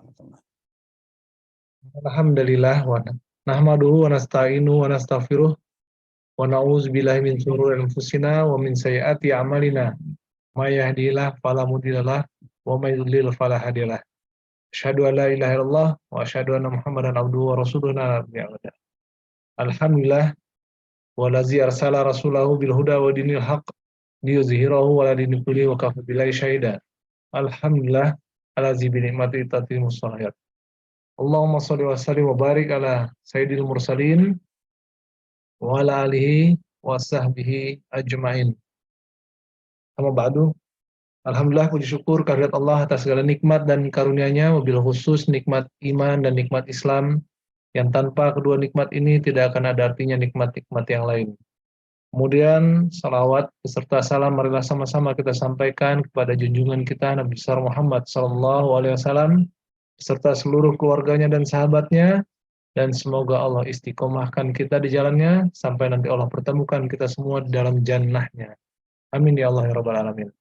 warahmatullahi. Alhamdulillah wa nahmaduhu wa nasta'inu wa nastaghfiruh wa na'udzu billahi min shururi anfusina wa min sayyiati a'malina. May yahdihillahu fala mudhillalah wa may yudlil fala hadiyalah. Asyhadu an la ilaha illallah wa asyhadu anna Muhammadan abduhu wa rasuluhu. Alhamdulillah wallazi arsala rasulahu bil huda wa dinil haqq liyuzhirahu ala dini kulli wa kafa billahi syahida. Alhamdulillah allazi bi ni'matihi tatimmus shalihat. Allahumma sholli wa sallim wa barik ala sayyidil mursalin wa ala alihi wa sahbihi ajma'in. Amma ba'du. Alhamdulillah, puji syukur kehadirat Allah atas segala nikmat dan karunia-Nya, wabil khusus nikmat iman dan nikmat Islam, yang tanpa kedua nikmat ini tidak akan ada artinya nikmat-nikmat yang lain. Kemudian salawat beserta salam marilah sama-sama kita sampaikan kepada junjungan kita Nabi besar Muhammad SAW beserta seluruh keluarganya dan sahabatnya, dan semoga Allah istiqomahkan kita di jalannya sampai nanti Allah pertemukan kita semua di dalam jannahnya. Amin ya Allah ya Rabbal Alamin.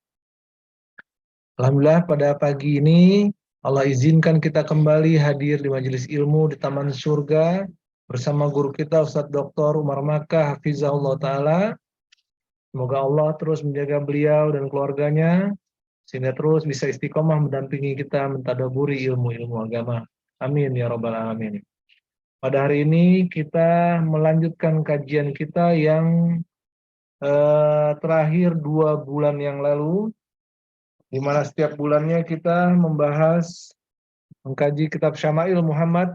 Alhamdulillah pada pagi ini Allah izinkan kita kembali hadir di majelis ilmu di Taman Surga bersama guru kita Ustadz Dr. Umar Makkah Hafizahullah Ta'ala. Semoga Allah terus menjaga beliau dan keluarganya sehingga terus bisa istiqomah mendampingi kita mentadaburi ilmu-ilmu agama. Amin ya Rabbal Alamin. Pada hari ini kita melanjutkan kajian kita yang terakhir 2 bulan yang lalu, di mana setiap bulannya kita mengkaji kitab Syama'il Muhammad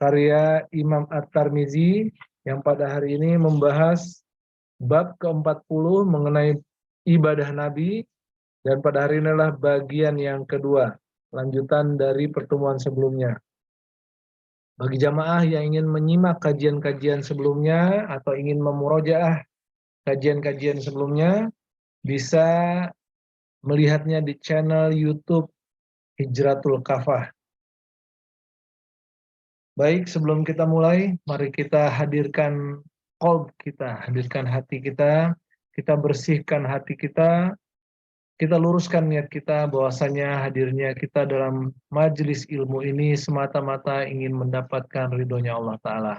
karya Imam At-Tirmizi, yang pada hari ini membahas bab ke-40 mengenai ibadah Nabi, dan pada hari inilah bagian yang kedua, lanjutan dari pertemuan sebelumnya. Bagi jamaah yang ingin menyimak kajian-kajian sebelumnya atau ingin memurojaah kajian-kajian sebelumnya, bisa melihatnya di channel YouTube Hijratul Kafah. Baik, sebelum kita mulai, mari kita hadirkan qalb kita, hadirkan hati kita bersihkan hati kita luruskan niat kita bahwasanya hadirnya kita dalam majelis ilmu ini semata-mata ingin mendapatkan ridhonya Allah Ta'ala.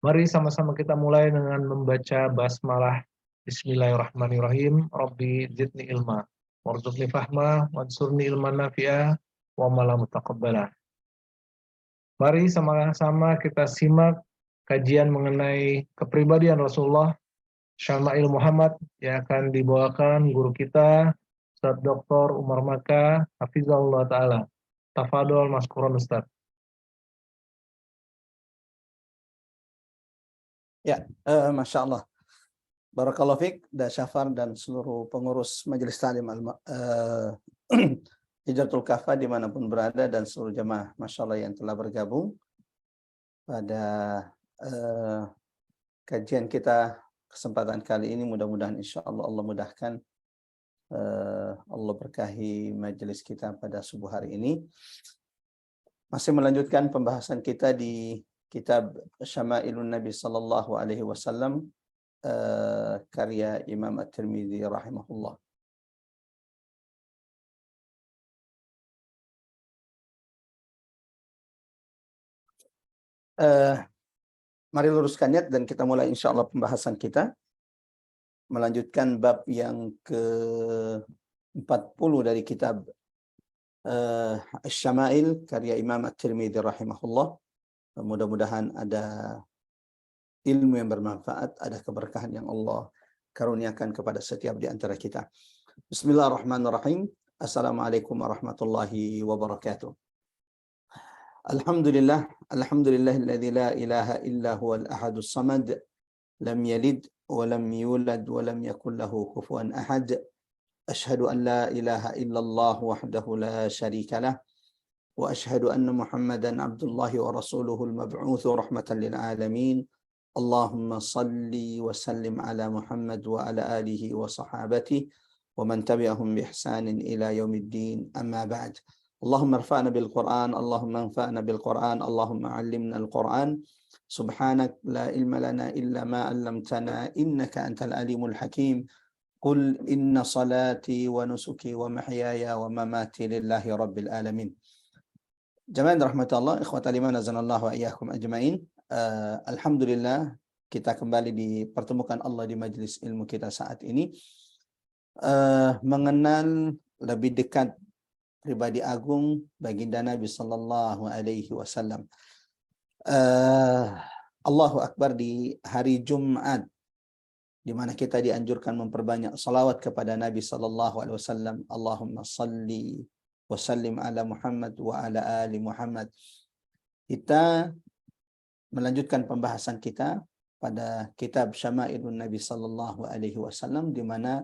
Mari sama-sama kita mulai dengan membaca basmalah. Bismillahirrahmanirrahim. Rabbi zidni ilma warzuqni fahma wansurni ilman nafi'a wa mala mutaqabbala. Mari sama-sama kita simak kajian mengenai kepribadian Rasulullah, Syama'il Muhammad, yang akan dibawakan guru kita Ustadz Dr. Umar Makkah Hafizahullah Ta'ala. Tafadol maskuran Ustadz. Ya, Masya Allah. Barakallahu fiqh, dan Syafar dan seluruh pengurus Majelis Ta'lim Hijratul Kafah dimanapun berada, dan seluruh jamaah Masya Allah yang telah bergabung pada kajian kita kesempatan kali ini. Mudah-mudahan insya Allah Allah mudahkan, Allah berkahi majelis kita pada subuh hari ini. Masih melanjutkan pembahasan kita di kitab Syama'ilun Nabi Sallallahu Alaihi Wasallam karya Imam At-Tirmizi rahimahullah. Mari luruskan niat dan kita mulai insya Allah pembahasan kita. Melanjutkan bab yang ke-40 dari kitab Asy-Syama'il karya Imam At-Tirmizi rahimahullah. Mudah-mudahan ada ilmu yang bermanfaat, ada keberkahan yang Allah karuniakan kepada setiap di antara kita. Bismillahirrahmanirrahim. Assalamualaikum warahmatullahi wabarakatuh. Alhamdulillahilladzi la ilaha illa huwal ahadus samad, lam yalid wa lam yulad wa lam yakul lahu kufuwan ahad. Asyhadu an la ilaha illallah wahdahu la syarika lah, wa asyhadu anna Muhammadan abdullahi wa rasuluhul mab'utsu rahmatan lil alamin. Allahumma salli wa sallim ala Muhammad wa ala alihi wa sahabatihi wa man tabi'ahum bi ihsanin ila yaumiddin. Amma ba'd. Allahumma irfa'na bil Qur'an, Allahumma anfa'na bil Qur'an, Allahumma 'allimna al Qur'an. Subhanak la ilma lana illa ma 'allamtana innaka antal alimul hakim. Qul inna salati wa nusuki wa mahyaya wa mamati lillahi rabbil alamin. Jamaah rahmatullah, ikhwatal iman azanallahu wa iyyakum ajmain. Alhamdulillah kita kembali dipertemukan Allah di majelis ilmu kita saat ini, mengenal lebih dekat pribadi agung baginda Nabi sallallahu alaihi wasallam. Allahu Akbar, di hari Jumat di mana kita dianjurkan memperbanyak salawat kepada Nabi sallallahu alaihi wasallam. Allahumma salli wa sallim ala Muhammad wa ala ali Muhammad. Kita melanjutkan pembahasan kita pada kitab Syama'ilun Nabi sallallahu alaihi wasallam, di mana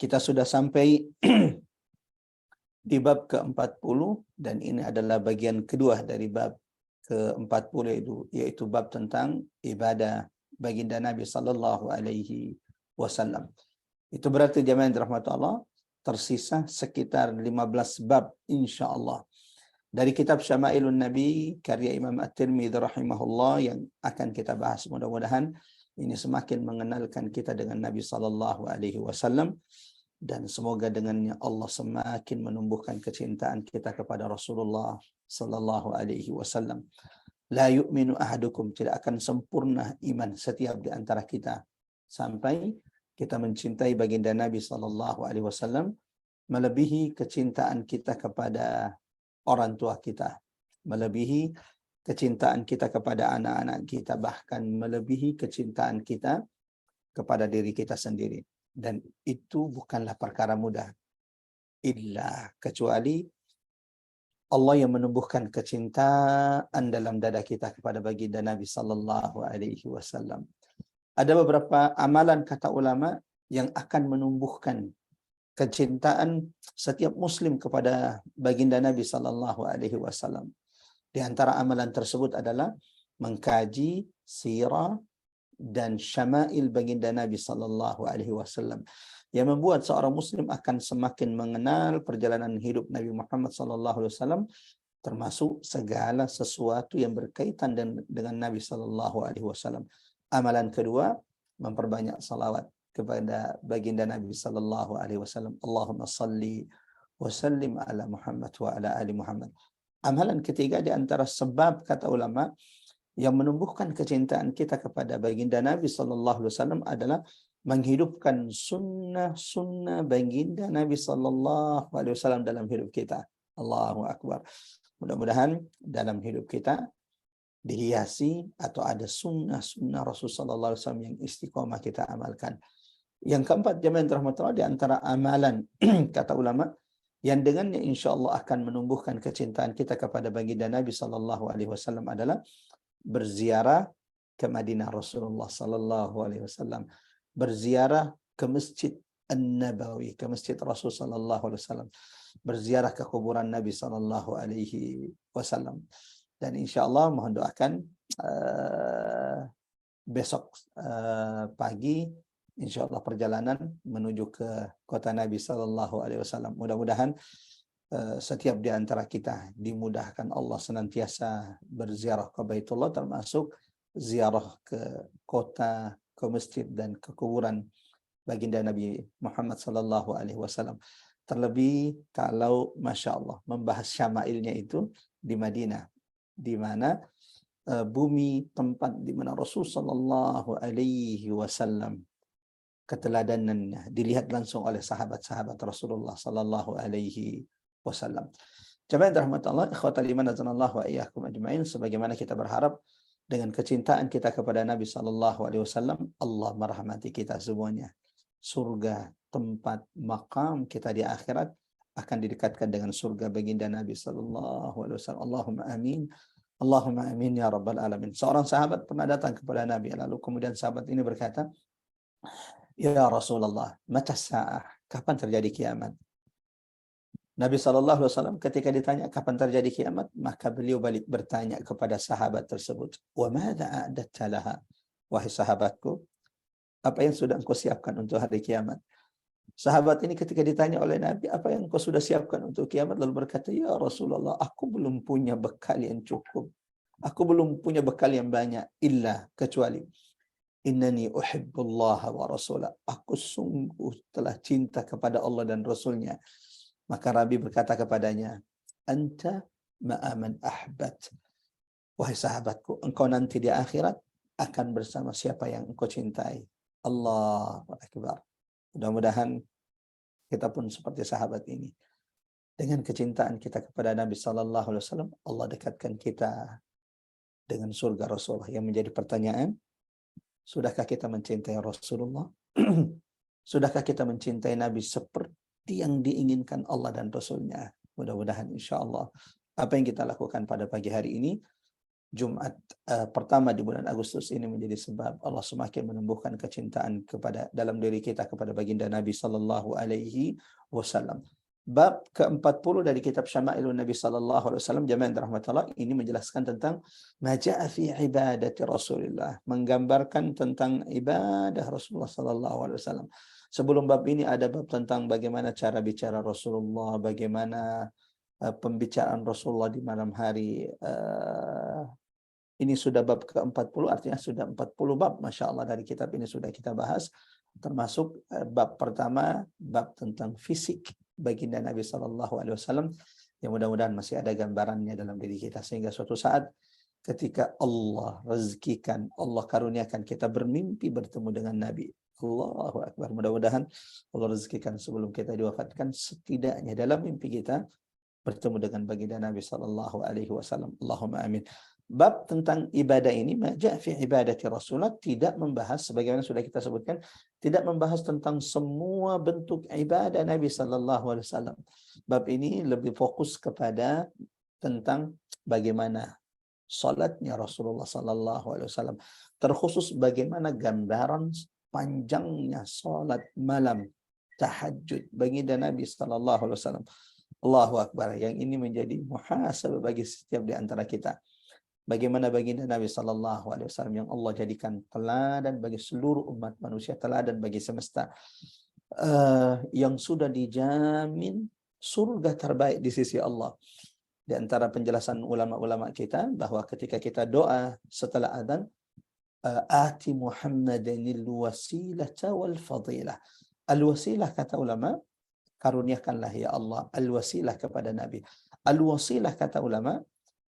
kita sudah sampai di bab ke-40, dan ini adalah bagian kedua dari bab ke-40, yaitu bab tentang ibadah baginda Nabi sallallahu alaihi wasallam. Itu berarti jamaah yang dirahmati Allah, tersisa sekitar 15 bab insyaallah dari kitab Syama'ilun Nabi karya Imam At-Tirmidzi rahimahullah yang akan kita bahas. Mudah-mudahan ini semakin mengenalkan kita dengan Nabi sallallahu alaihi wasallam, dan semoga dengannya Allah semakin menumbuhkan kecintaan kita kepada Rasulullah sallallahu alaihi wasallam. La yu'minu ahadukum, tidak akan sempurna iman setiap di antara kita sampai kita mencintai baginda Nabi sallallahu alaihi wasallam melebihi kecintaan kita kepada orang tua kita, melebihi kecintaan kita kepada anak-anak kita, bahkan melebihi kecintaan kita kepada diri kita sendiri. Dan itu bukanlah perkara mudah, illa kecuali Allah yang menumbuhkan kecintaan dalam dada kita kepada baginda Nabi sallallahu alaihi wasallam. Ada beberapa amalan, kata ulama, yang akan menumbuhkan kecintaan setiap muslim kepada baginda Nabi sallallahu alaihi wasallam. Di antara amalan tersebut adalah mengkaji sirah dan syama'il baginda Nabi sallallahu alaihi wasallam, yang membuat seorang muslim akan semakin mengenal perjalanan hidup Nabi Muhammad sallallahu alaihi wasallam, termasuk segala sesuatu yang berkaitan dengan Nabi sallallahu alaihi wasallam. Amalan kedua, memperbanyak salawat kepada baginda Nabi sallallahu alaihi wasallam. Allahumma salli wa sallim ala Muhammad wa ala ali Muhammad. Amalan ketiga di antara sebab, kata ulama, yang menumbuhkan kecintaan kita kepada baginda Nabi sallallahu alaihi wasallam adalah menghidupkan sunnah-sunnah baginda Nabi sallallahu alaihi wasallam dalam hidup kita. Allahu Akbar. Mudah-mudahan dalam hidup kita dihiasi atau ada sunnah-sunnah Rasul sallallahu alaihi wasallam yang istiqomah kita amalkan. Yang keempat, jemaah rahmatullah, di antara amalan kata ulama yang dengannya insyaallah akan menumbuhkan kecintaan kita kepada baginda Nabi sallallahu alaihi wasallam adalah berziarah ke Madinah Rasulullah sallallahu alaihi wasallam, berziarah ke Masjid An-Nabawi, ke Masjid Rasul sallallahu alaihi wasallam, berziarah ke kuburan Nabi sallallahu alaihi wasallam. Dan insyaallah mohon doakan besok pagi insyaallah perjalanan menuju ke kota Nabi sallallahu alaihi wasallam. Mudah-mudahan setiap di antara kita dimudahkan Allah senantiasa berziarah ke Baitullah, termasuk ziarah ke kota, ke masjid dan ke kuburan baginda Nabi Muhammad sallallahu alaihi wasallam. Terlebih kalau masya Allah membahas syama'ilnya itu di Madinah, di mana bumi tempat di mana Rasul sallallahu alaihi wasallam keteladanannya dilihat langsung oleh sahabat-sahabat Rasulullah sallallahu alaihi wasallam. Jemaah rahmatullah, ikhwatal iman azanallahu wa iyyakum ajmain, sebagaimana kita berharap dengan kecintaan kita kepada Nabi sallallahu alaihi wasallam, Allah merahmati kita semuanya. Surga, tempat maqam kita di akhirat, akan didekatkan dengan surga baginda Nabi sallallahu alaihi wasallam. Allahumma amin. Allahumma amin ya rabbal alamin. Seorang sahabat pernah datang kepada Nabi, lalu kemudian sahabat ini berkata, "Ya Rasulullah, mata sa'ah? Kapan terjadi kiamat?" Nabi sallallahu alaihi wasallam ketika ditanya kapan terjadi kiamat, maka beliau balik bertanya kepada sahabat tersebut, "Wa madza a'datta laha?" Wahai sahabatku, apa yang sudah engkau siapkan untuk hari kiamat? Sahabat ini ketika ditanya oleh Nabi, apa yang engkau sudah siapkan untuk kiamat? Lalu berkata, "Ya Rasulullah, aku belum punya bekal yang cukup. Aku belum punya bekal yang banyak, illa kecuali innani uhibbullaha wa rasulah. Aku sungguh telah cinta kepada Allah dan Rasulnya." Maka Nabi berkata kepadanya, "Anta ma'a man ahbat. Wahai sahabatku, engkau nanti di akhirat akan bersama siapa yang engkau cintai. Allahu Akbar. Mudah-mudahan kita pun seperti sahabat ini. Dengan kecintaan kita kepada Nabi Sallallahu Alaihi Wasallam, Allah dekatkan kita dengan surga Rasulullah. Yang menjadi pertanyaan, sudahkah kita mencintai Rasulullah? Sudahkah kita mencintai Nabi seperti yang diinginkan Allah dan Rasulnya? Mudah-mudahan insya Allah apa yang kita lakukan pada pagi hari ini, Jumat pertama di bulan Agustus ini, menjadi sebab Allah semakin menumbuhkan kecintaan kepada dalam diri kita kepada baginda Nabi Sallallahu Alaihi Wasallam. Bab ke-40 dari kitab Syama'ilun Nabi Sallallahu Alaihi Wasallam, jamaah yang dirahmati Allah, ini menjelaskan tentang maja'a fi ibadati Rasulullah, menggambarkan tentang ibadah Rasulullah Sallallahu Alaihi Wasallam. Sebelum bab ini ada bab tentang bagaimana cara bicara Rasulullah, bagaimana pembicaraan Rasulullah di malam hari. Ini sudah bab ke-40, artinya sudah 40 bab, Masya Allah, dari kitab ini sudah kita bahas. Termasuk bab pertama, bab tentang fisik baginda Nabi Sallallahu Alaihi Wasallam, yang mudah-mudahan masih ada gambarannya dalam diri kita, sehingga suatu saat ketika Allah rezekikan, Allah karuniakan kita bermimpi bertemu dengan Nabi. Allahu Akbar. Mudah-mudahan Allah rezekikan sebelum kita diwafatkan, setidaknya dalam mimpi kita bertemu dengan baginda Nabi Sallallahu Alaihi Wasallam. Allahumma amin. Bab tentang ibadah ini, maja' fi ibadati Rasulullah, tidak membahas, sebagaimana sudah kita sebutkan, tidak membahas tentang semua bentuk ibadah Nabi Sallallahu Alaihi Wasallam. Bab ini lebih fokus kepada tentang bagaimana salatnya Rasulullah Sallallahu Alaihi Wasallam, terkhusus bagaimana gambaran panjangnya salat malam tahajud baginda Nabi Sallallahu Alaihi Wasallam. Allahu Akbar. Yang ini menjadi muhasabah bagi setiap di antara kita. Bagaimana baginda Nabi Sallallahu Alaihi Wasallam yang Allah jadikan teladan bagi seluruh umat manusia, teladan bagi semesta, yang sudah dijamin surga terbaik di sisi Allah. Di antara penjelasan ulama-ulama kita bahwa ketika kita doa setelah adzan, ati Muhammadanil wasilata wal fadilah. Al-wasilah, kata ulama, karuniakanlah ya Allah al-wasilah kepada Nabi. Al-wasilah, kata ulama,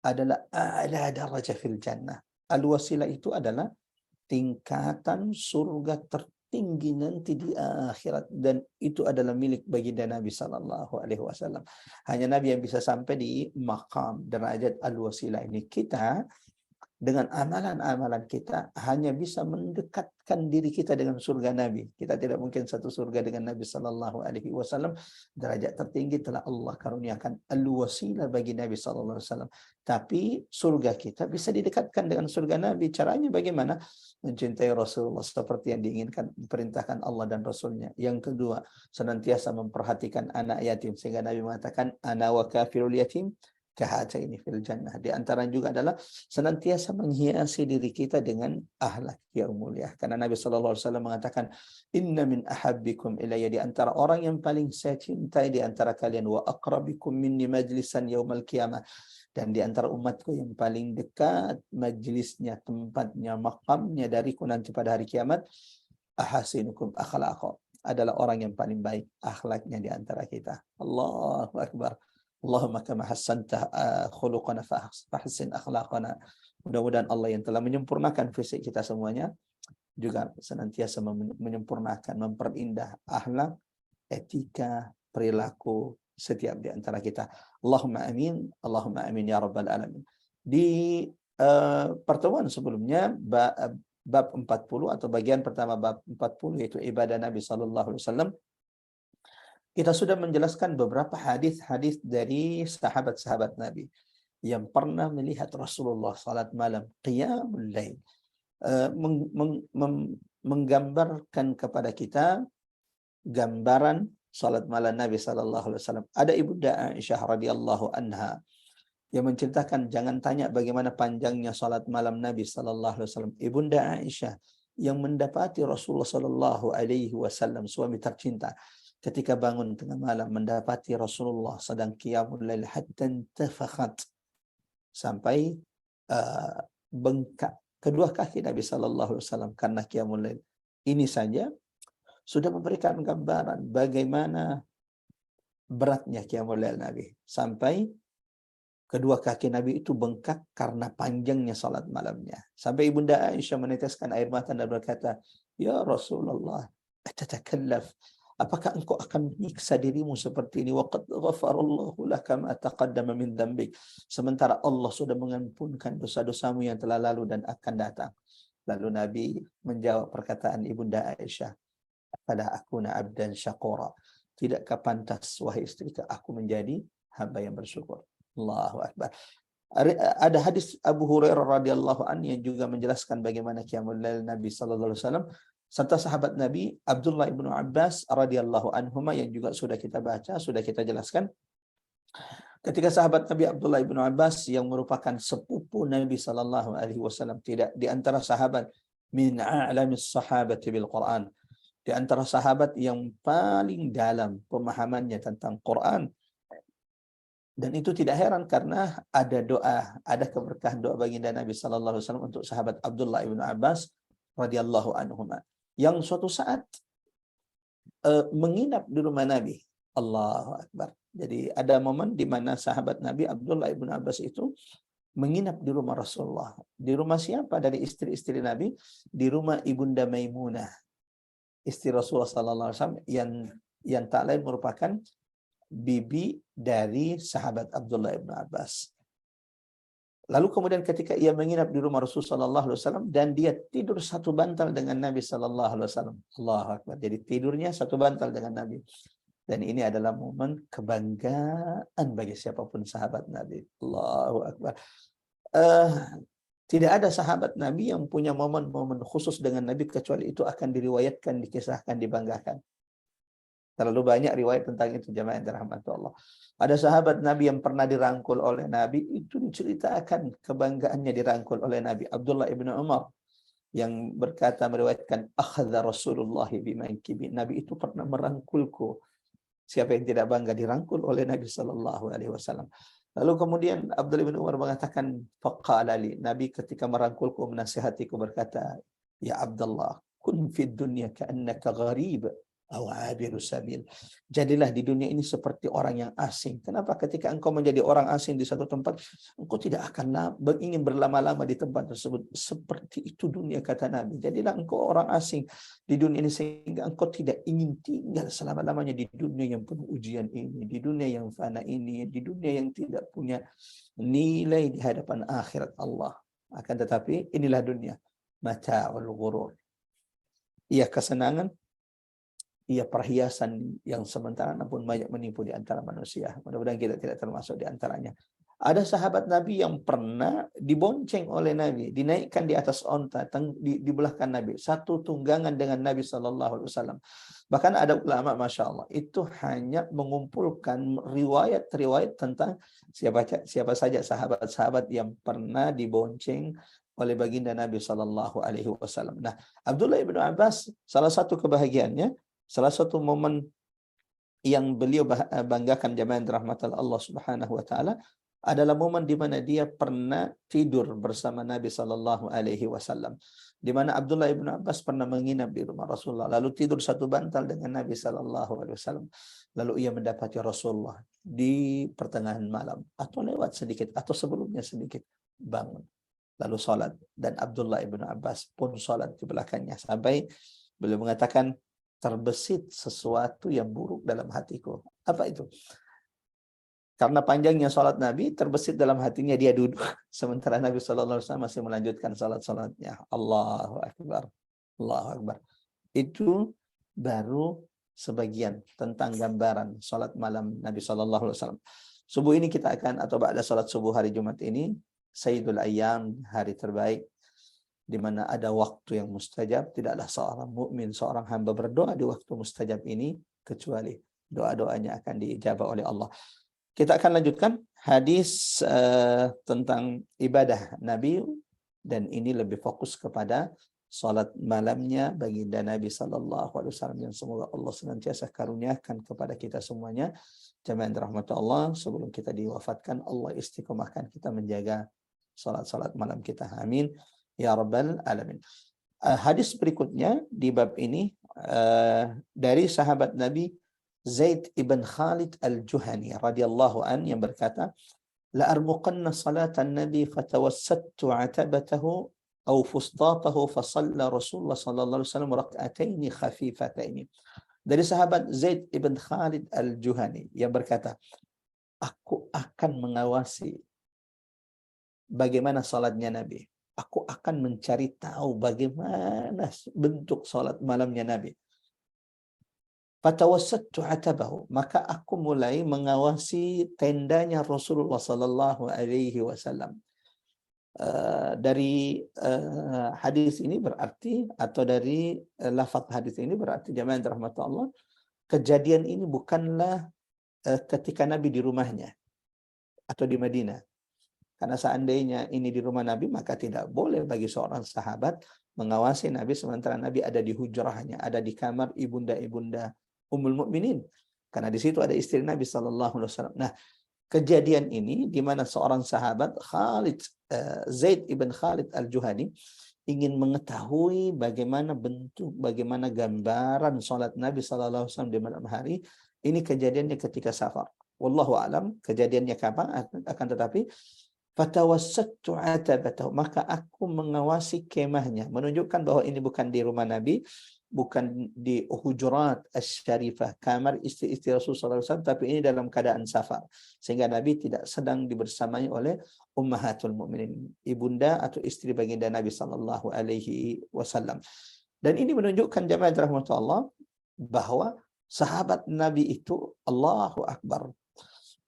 adalah a'la darajah fil jannah. Al-wasilah itu adalah tingkatan surga tertinggi nanti di akhirat, dan itu adalah milik baginda Nabi Sallallahu Alaihi Wasallam. Hanya Nabi yang bisa sampai di maqam derajat al-wasilah ini. Kita dengan amalan-amalan kita hanya bisa mendekatkan diri kita dengan surga Nabi. Kita tidak mungkin satu surga dengan Nabi Sallallahu Alaihi Wasallam. Derajat tertinggi telah Allah karuniakan al-wasilah bagi Nabi Sallallahu Alaihi Wasallam. Tapi surga kita bisa didekatkan dengan surga Nabi. Caranya bagaimana? Mencintai Rasulullah seperti yang diinginkan, diperintahkan Allah dan Rasulnya. Yang kedua, senantiasa memperhatikan anak yatim, sehingga Nabi mengatakan ana wa kafirul yatim kahataini fil jannah. Di antara juga adalah senantiasa menghiasi diri kita dengan akhlak yang mulia. Karena Nabi Sallallahu Alaihi Wasallam mengatakan, inna min ahabbikum ilayya, di antara orang yang paling saya cintai di antara kalian, wa aqrabikum minni majlisan yaumal qiyamah, dan di antara umatku yang paling dekat majlisnya, tempatnya, makamnya dariku nanti pada hari kiamat, ahasinukum akhlaqa, adalah orang yang paling baik akhlaknya di antara kita. Allahu Akbar. Allahumma kama hassanta khuluqana fahsin akhlaqana. Mudah-mudahan Allah yang telah menyempurnakan fisik kita semuanya juga senantiasa menyempurnakan, memperindah akhlak, etika, perilaku setiap di antara kita. Allahumma amin, Allahumma amin ya rabbal alamin. Di pertemuan sebelumnya, bab 40 atau bagian pertama bab 40, yaitu ibadah Nabi Sallallahu Alaihi Wasallam, kita sudah menjelaskan beberapa hadis-hadis dari sahabat-sahabat Nabi yang pernah melihat Rasulullah salat malam, qiyamul lail, menggambarkan kepada kita gambaran salat malam Nabi Sallallahu Alaihi Wasallam. Ada Ibunda Aisyah radhiyallahu anha yang menceritakan, jangan tanya bagaimana panjangnya salat malam Nabi Sallallahu Alaihi Wasallam. Ibunda Aisyah yang mendapati Rasulullah Sallallahu Alaihi Wasallam, suami tercinta, ketika bangun tengah malam mendapati Rasulullah sedang qiyamul lail hatta intafakhat, sampai bengkak kedua kaki Nabi Sallallahu Alaihi Wasallam karena qiyamul lail. Ini saja sudah memberikan gambaran bagaimana beratnya qiyamul lail Nabi, sampai Kedua kaki Nabi itu bengkak karena panjangnya salat malamnya. Sampai Ibunda Aisyah meneteskan air mata dan berkata, "Ya Rasulullah, atatakallaf? Apakah engkau akan menyiksa dirimu seperti ini? Waqad ghafarallahu laka ma taqaddama min dzambik." Sementara Allah sudah mengampunkan dosa-dosamu yang telah lalu dan akan datang. Lalu Nabi menjawab perkataan Ibunda Aisyah, "Fala akuna abdan syakura." Tidakkah pantas, wahai istriku, aku menjadi hamba yang bersyukur? Allahu Akbar. Ada hadis Abu Hurairah radhiyallahu anhu yang juga menjelaskan bagaimana qiyamul lail Nabi sallallahu alaihi wasallam, serta sahabat Nabi Abdullah ibnu Abbas radhiyallahu anhuma yang juga sudah kita baca, sudah kita jelaskan. Ketika sahabat Nabi Abdullah ibnu Abbas yang merupakan sepupu Nabi sallallahu alaihi wasallam, tidak di antara sahabat min a'lamis sahabati bil Quran, di antara sahabat yang paling dalam pemahamannya tentang Quran. Dan itu tidak heran karena ada doa, ada keberkahan doa baginda Nabi sallallahu alaihi wasallam untuk sahabat Abdullah ibnu Abbas radhiyallahu anhuma yang suatu saat menginap di rumah Nabi. Allahu Akbar. Jadi ada momen di mana sahabat Nabi Abdullah ibnu Abbas itu menginap di rumah Rasulullah. Di rumah siapa dari istri-istri Nabi? Di rumah Ibunda Maimunah, istri Rasulullah sallallahu alaihi wasallam yang tak lain merupakan bibi dari sahabat Abdullah ibn Abbas. Lalu kemudian ketika ia menginap di rumah Rasulullah sallallahu alaihi wasallam dan dia tidur satu bantal dengan Nabi sallallahu alaihi wasallam. Allahu Akbar. Jadi tidurnya satu bantal dengan Nabi. Dan ini adalah momen kebanggaan bagi siapapun sahabat Nabi. Allahu Akbar. Tidak ada sahabat Nabi yang punya momen-momen khusus dengan Nabi kecuali itu akan diriwayatkan, dikisahkan, dibanggakan. Terlalu banyak riwayat tentang itu, jemaah yang dirahmati Allah. Ada sahabat Nabi yang pernah dirangkul oleh Nabi, itu diceritakan kebanggaannya dirangkul oleh Nabi. Abdullah ibnu Umar yang berkata, meriwayatkan, akhadha Rasulullah bimankibi. Nabi itu pernah merangkulku. Siapa yang tidak bangga dirangkul oleh Nabi sallallahu alaihi wasallam. Lalu kemudian Abdullah ibnu Umar mengatakan, faqala li. Nabi ketika merangkulku, menasihatiku berkata, ya Abdullah, kun fid dunya ka'annaka gharib aw abiru sabil. Jadilah di dunia ini seperti orang yang asing. Kenapa? Ketika engkau menjadi orang asing di satu tempat, engkau tidak akan ingin berlama-lama di tempat tersebut. Seperti itu dunia, kata Nabi. Jadilah engkau orang asing di dunia ini sehingga engkau tidak ingin tinggal selama-lamanya di dunia yang penuh ujian ini, di dunia yang fana ini, di dunia yang tidak punya nilai di hadapan akhirat Allah. Akan tetapi inilah dunia, mata'ul ghurur. Ia kesenangan, ia perhiasan yang sementara namun banyak menipu di antara manusia. Mudah-mudahan kita tidak termasuk di antaranya. Ada sahabat Nabi yang pernah dibonceng oleh Nabi, dinaikkan di atas onta, di belakang Nabi, satu tunggangan dengan Nabi sallallahu alaihi wasallam. Bahkan ada ulama, masya Allah, itu hanya mengumpulkan riwayat-riwayat tentang siapa saja sahabat-sahabat yang pernah dibonceng oleh baginda Nabi sallallahu alaihi wasallam. Nah, Abdullah ibnu Abbas, salah satu kebahagiaannya, salah satu momen yang beliau banggakan jemaah rahmatan Allah Subhanahu wa taala adalah momen di mana dia pernah tidur bersama Nabi sallallahu alaihi wasallam. Di mana Abdullah ibnu Abbas pernah menginap di rumah Rasulullah, lalu tidur satu bantal dengan Nabi sallallahu alaihi wasallam. Lalu ia mendapati Rasulullah di pertengahan malam atau lewat sedikit atau sebelumnya sedikit bangun. Lalu salat, dan Abdullah ibnu Abbas pun salat di belakangnya sampai beliau mengatakan, terbesit sesuatu yang buruk dalam hatiku. Apa itu? Karena panjangnya salat Nabi, terbesit dalam hatinya dia duduk. Sementara Nabi sallallahu alaihi wasallam masih melanjutkan salat-salatnya. Allahu Akbar. Allahu Akbar. Itu baru sebagian tentang gambaran salat malam Nabi sallallahu alaihi wasallam. Subuh ini kita akan, atau ba'da salat subuh hari Jumat ini, Sayyidul Ayyam, hari terbaik, di mana ada waktu yang mustajab. Tidaklah seorang mukmin, seorang hamba berdoa di waktu mustajab ini kecuali doa-doanya akan diijabah oleh Allah. Kita akan lanjutkan hadis tentang ibadah Nabi, dan ini lebih fokus kepada salat malamnya baginda Nabi sallallahu alaihi wasallam, yang semoga Allah senantiasa karuniakan kepada kita semuanya. Jemaah rahmat Allah, sebelum kita diwafatkan, Allah istiqomahkan kita menjaga salat-salat malam kita. Amin ya rabbal alamin. Hadis berikutnya di bab ini dari sahabat Nabi Zaid ibn Khalid al-Juhani radhiyallahu an yang berkata, la armuqanna salatan nabi fatawassattu atabatahu au fustatahu fa shalla Rasulullah sallallahu alaihi wasallam rak'ataini khafifataini. Dari sahabat Zaid ibn Khalid al-Juhani yang berkata, aku akan mengawasi bagaimana salatnya Nabi. Aku akan mencari tahu bagaimana bentuk salat malamnya Nabi. Fatawassattu atabahu, maka aku mulai mengawasi tendanya Rasulullah sallallahu alaihi wasallam. Dari hadis ini berarti, atau dari lafaz hadis ini berarti, jamaah rahmat Allah, kejadian ini bukanlah ketika Nabi di rumahnya atau di Madinah. Karena seandainya ini di rumah Nabi, maka tidak boleh bagi seorang sahabat mengawasi Nabi sementara Nabi ada di hujrahnya, ada di kamar ibunda-ibunda Ummul Mukminin. Karena di situ ada istri Nabi sallallahu alaihi wasallam. Nah, kejadian ini di mana seorang sahabat Zaid ibn Khalid al-Juhani ingin mengetahui bagaimana bentuk, bagaimana gambaran salat Nabi sallallahu alaihi wasallam di malam hari. Ini kejadiannya ketika safar. Wallahu alam kejadiannya kapan, akan tetapi fatawassattu atabatahu, maka aku mengawasi kemahnya, menunjukkan bahwa ini bukan di rumah Nabi, bukan di hujurat asy-syarifah, kamar istri-istri Rasulullah SAW, tapi ini dalam keadaan safar, sehingga Nabi tidak sedang dibersamai oleh ummahatul mukminin, ibunda atau istri baginda Nabi sallallahu alaihi wasallam. Dan ini menunjukkan jamaah rahmatullah bahwa sahabat Nabi itu, Allahu Akbar,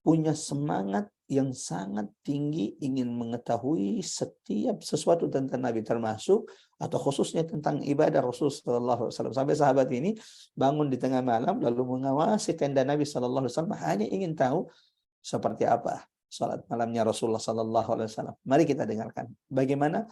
punya semangat yang sangat tinggi ingin mengetahui setiap sesuatu tentang Nabi, termasuk atau khususnya tentang ibadah Rasulullah SAW. Sampai sahabat ini bangun di tengah malam lalu mengawasi tenda Nabi SAW, hanya ingin tahu seperti apa salat malamnya Rasulullah SAW. Mari kita dengarkan bagaimana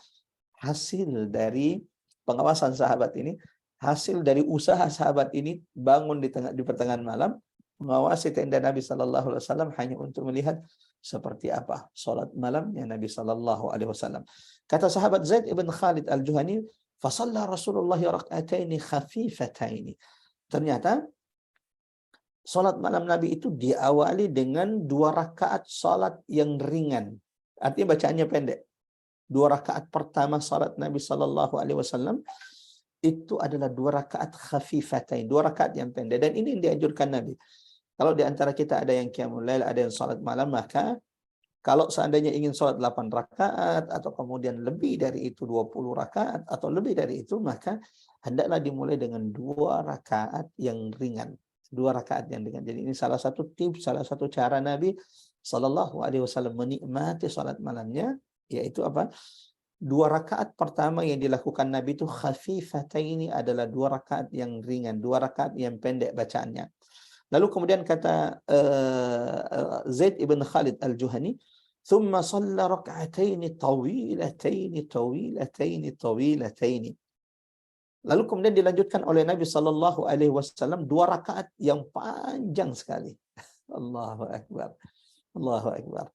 hasil dari pengawasan sahabat ini, hasil dari usaha sahabat ini bangun di pertengahan malam mengawasi tenda Nabi sallallahu alaihi wasallam hanya untuk melihat seperti apa salat malamnya Nabi sallallahu alaihi wasallam. Kata sahabat Zaid ibn Khalid al-Juhani, fa shalla Rasulullah rak'ataini khafifataini. Ternyata salat malam Nabi itu diawali dengan 2 rakaat salat yang ringan. Artinya bacaannya pendek. 2 rakaat pertama salat Nabi sallallahu alaihi wasallam itu adalah 2 rakaat khafifatain, 2 rakaat yang pendek, dan ini yang dianjurkan Nabi. Kalau di antara kita ada yang qiyamul lail, ada yang salat malam, maka kalau seandainya ingin salat 8 rakaat atau kemudian lebih dari itu 20 rakaat atau lebih dari itu, maka hendaklah dimulai dengan 2 rakaat yang ringan. 2 rakaat yang ringan. Jadi ini salah satu tips, salah satu cara Nabi sallallahu alaihi wasallam menikmati salat malamnya, yaitu apa? 2 rakaat pertama yang dilakukan Nabi itu khafifataini, adalah 2 rakaat yang ringan, 2 rakaat yang pendek bacaannya. Lalu kemudian kata Zaid ibn Khalid al-Juhani, thumma shalla rak'ataini tawilataini tawilataini tawilataini. Lalu kemudian dilanjutkan oleh Nabi sallallahu alaihi wasallam 2 rakaat yang panjang sekali. Allahu akbar. Allahu akbar.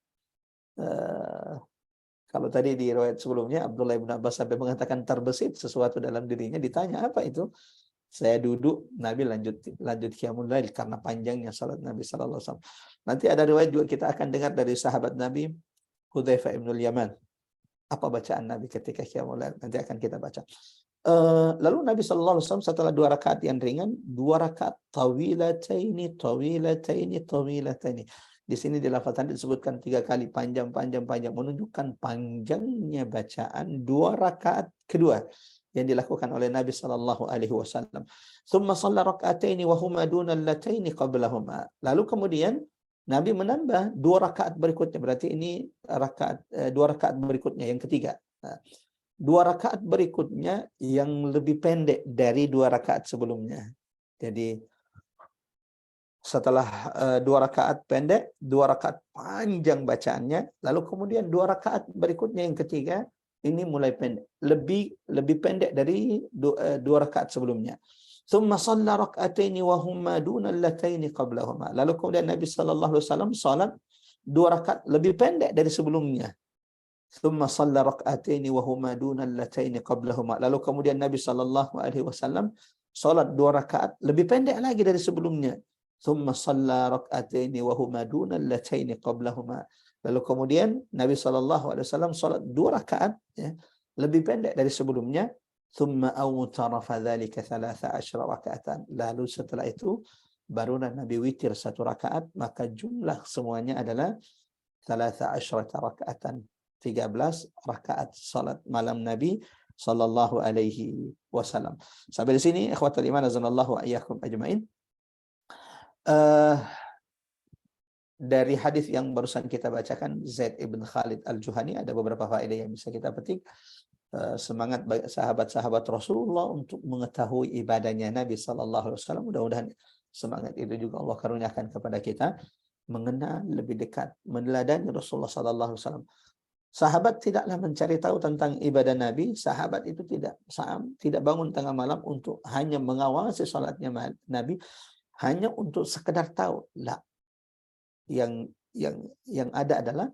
Kalau tadi di riwayat sebelumnya Abdullah bin Abbas sampai mengatakan terbesit sesuatu dalam dirinya, ditanya apa itu? Saya duduk, Nabi lanjut qiyamul lail karena panjangnya salat Nabi sallallahu alaihi wasallam. Nanti ada riwayat juga kita akan dengar dari sahabat Nabi Hudzaifah bin Yaman. Apa bacaan Nabi ketika qiyamul lail? Nanti akan kita baca. Lalu Nabi sallallahu alaihi wasallam setelah 2 rakaat yang ringan, 2 rakaat tawilataini tawilataini tawilataini. Di sini di lafazan disebutkan 3 kali panjang, menunjukkan panjangnya bacaan 2 rakaat kedua yang dilakukan oleh Nabi sallallahu alaihi wasallam. Tsumma shalla rak'ataini wa huma duna allataini qablahuma. Lalu kemudian Nabi menambah 2 rakaat berikutnya. Berarti ini 2 rakaat berikutnya yang ketiga. 2 rakaat berikutnya yang lebih pendek dari 2 rakaat sebelumnya. Jadi setelah 2 rakaat pendek, 2 rakaat panjang bacaannya, lalu kemudian 2 rakaat berikutnya yang ketiga ini mulai pendek, lebih pendek dari 2 rakaat sebelumnya. Tsumma shalla rak'ataini wa huma duna allataini qablahuma. Lalu kemudian Nabi sallallahu alaihi wasallam salat 2 rakaat lebih pendek dari sebelumnya. Tsumma shalla rak'ataini wa huma duna allataini qablahuma. Lalu kemudian Nabi sallallahu alaihi wasallam salat 2 rakaat lebih pendek lagi dari sebelumnya. Tsumma shalla rak'ataini wa huma duna allataini qablahuma. Lalu kemudian Nabi SAW sholat 2 rakaat, ya, lebih pendek dari sebelumnya. Thumma awtara fadzalika 13 rakaatan. Lalu setelah itu barulah Nabi witir 1 rakaat, maka jumlah semuanya adalah 13 rakaatan, 13 rakaat salat malam Nabi sallallahu alaihi wasallam. Sampai di sini ikhwatul iman azanallahu wa iyyakum ajmain. Dari hadis yang barusan kita bacakan Zaid ibn Khalid al-Juhani ada beberapa faedah yang bisa kita petik. Semangat sahabat-sahabat Rasulullah untuk mengetahui ibadahnya Nabi sallallahu alaihi wasallam. Mudah-mudahan semangat itu juga Allah karuniakan kepada kita, mengenal lebih dekat, meneladani Rasulullah sallallahu alaihi wasallam. Sahabat tidaklah mencari tahu tentang ibadah Nabi. Sahabat itu tidak bangun tengah malam untuk hanya mengawasi salatnya Nabi, hanya untuk sekedar tahu. Lah, yang ada adalah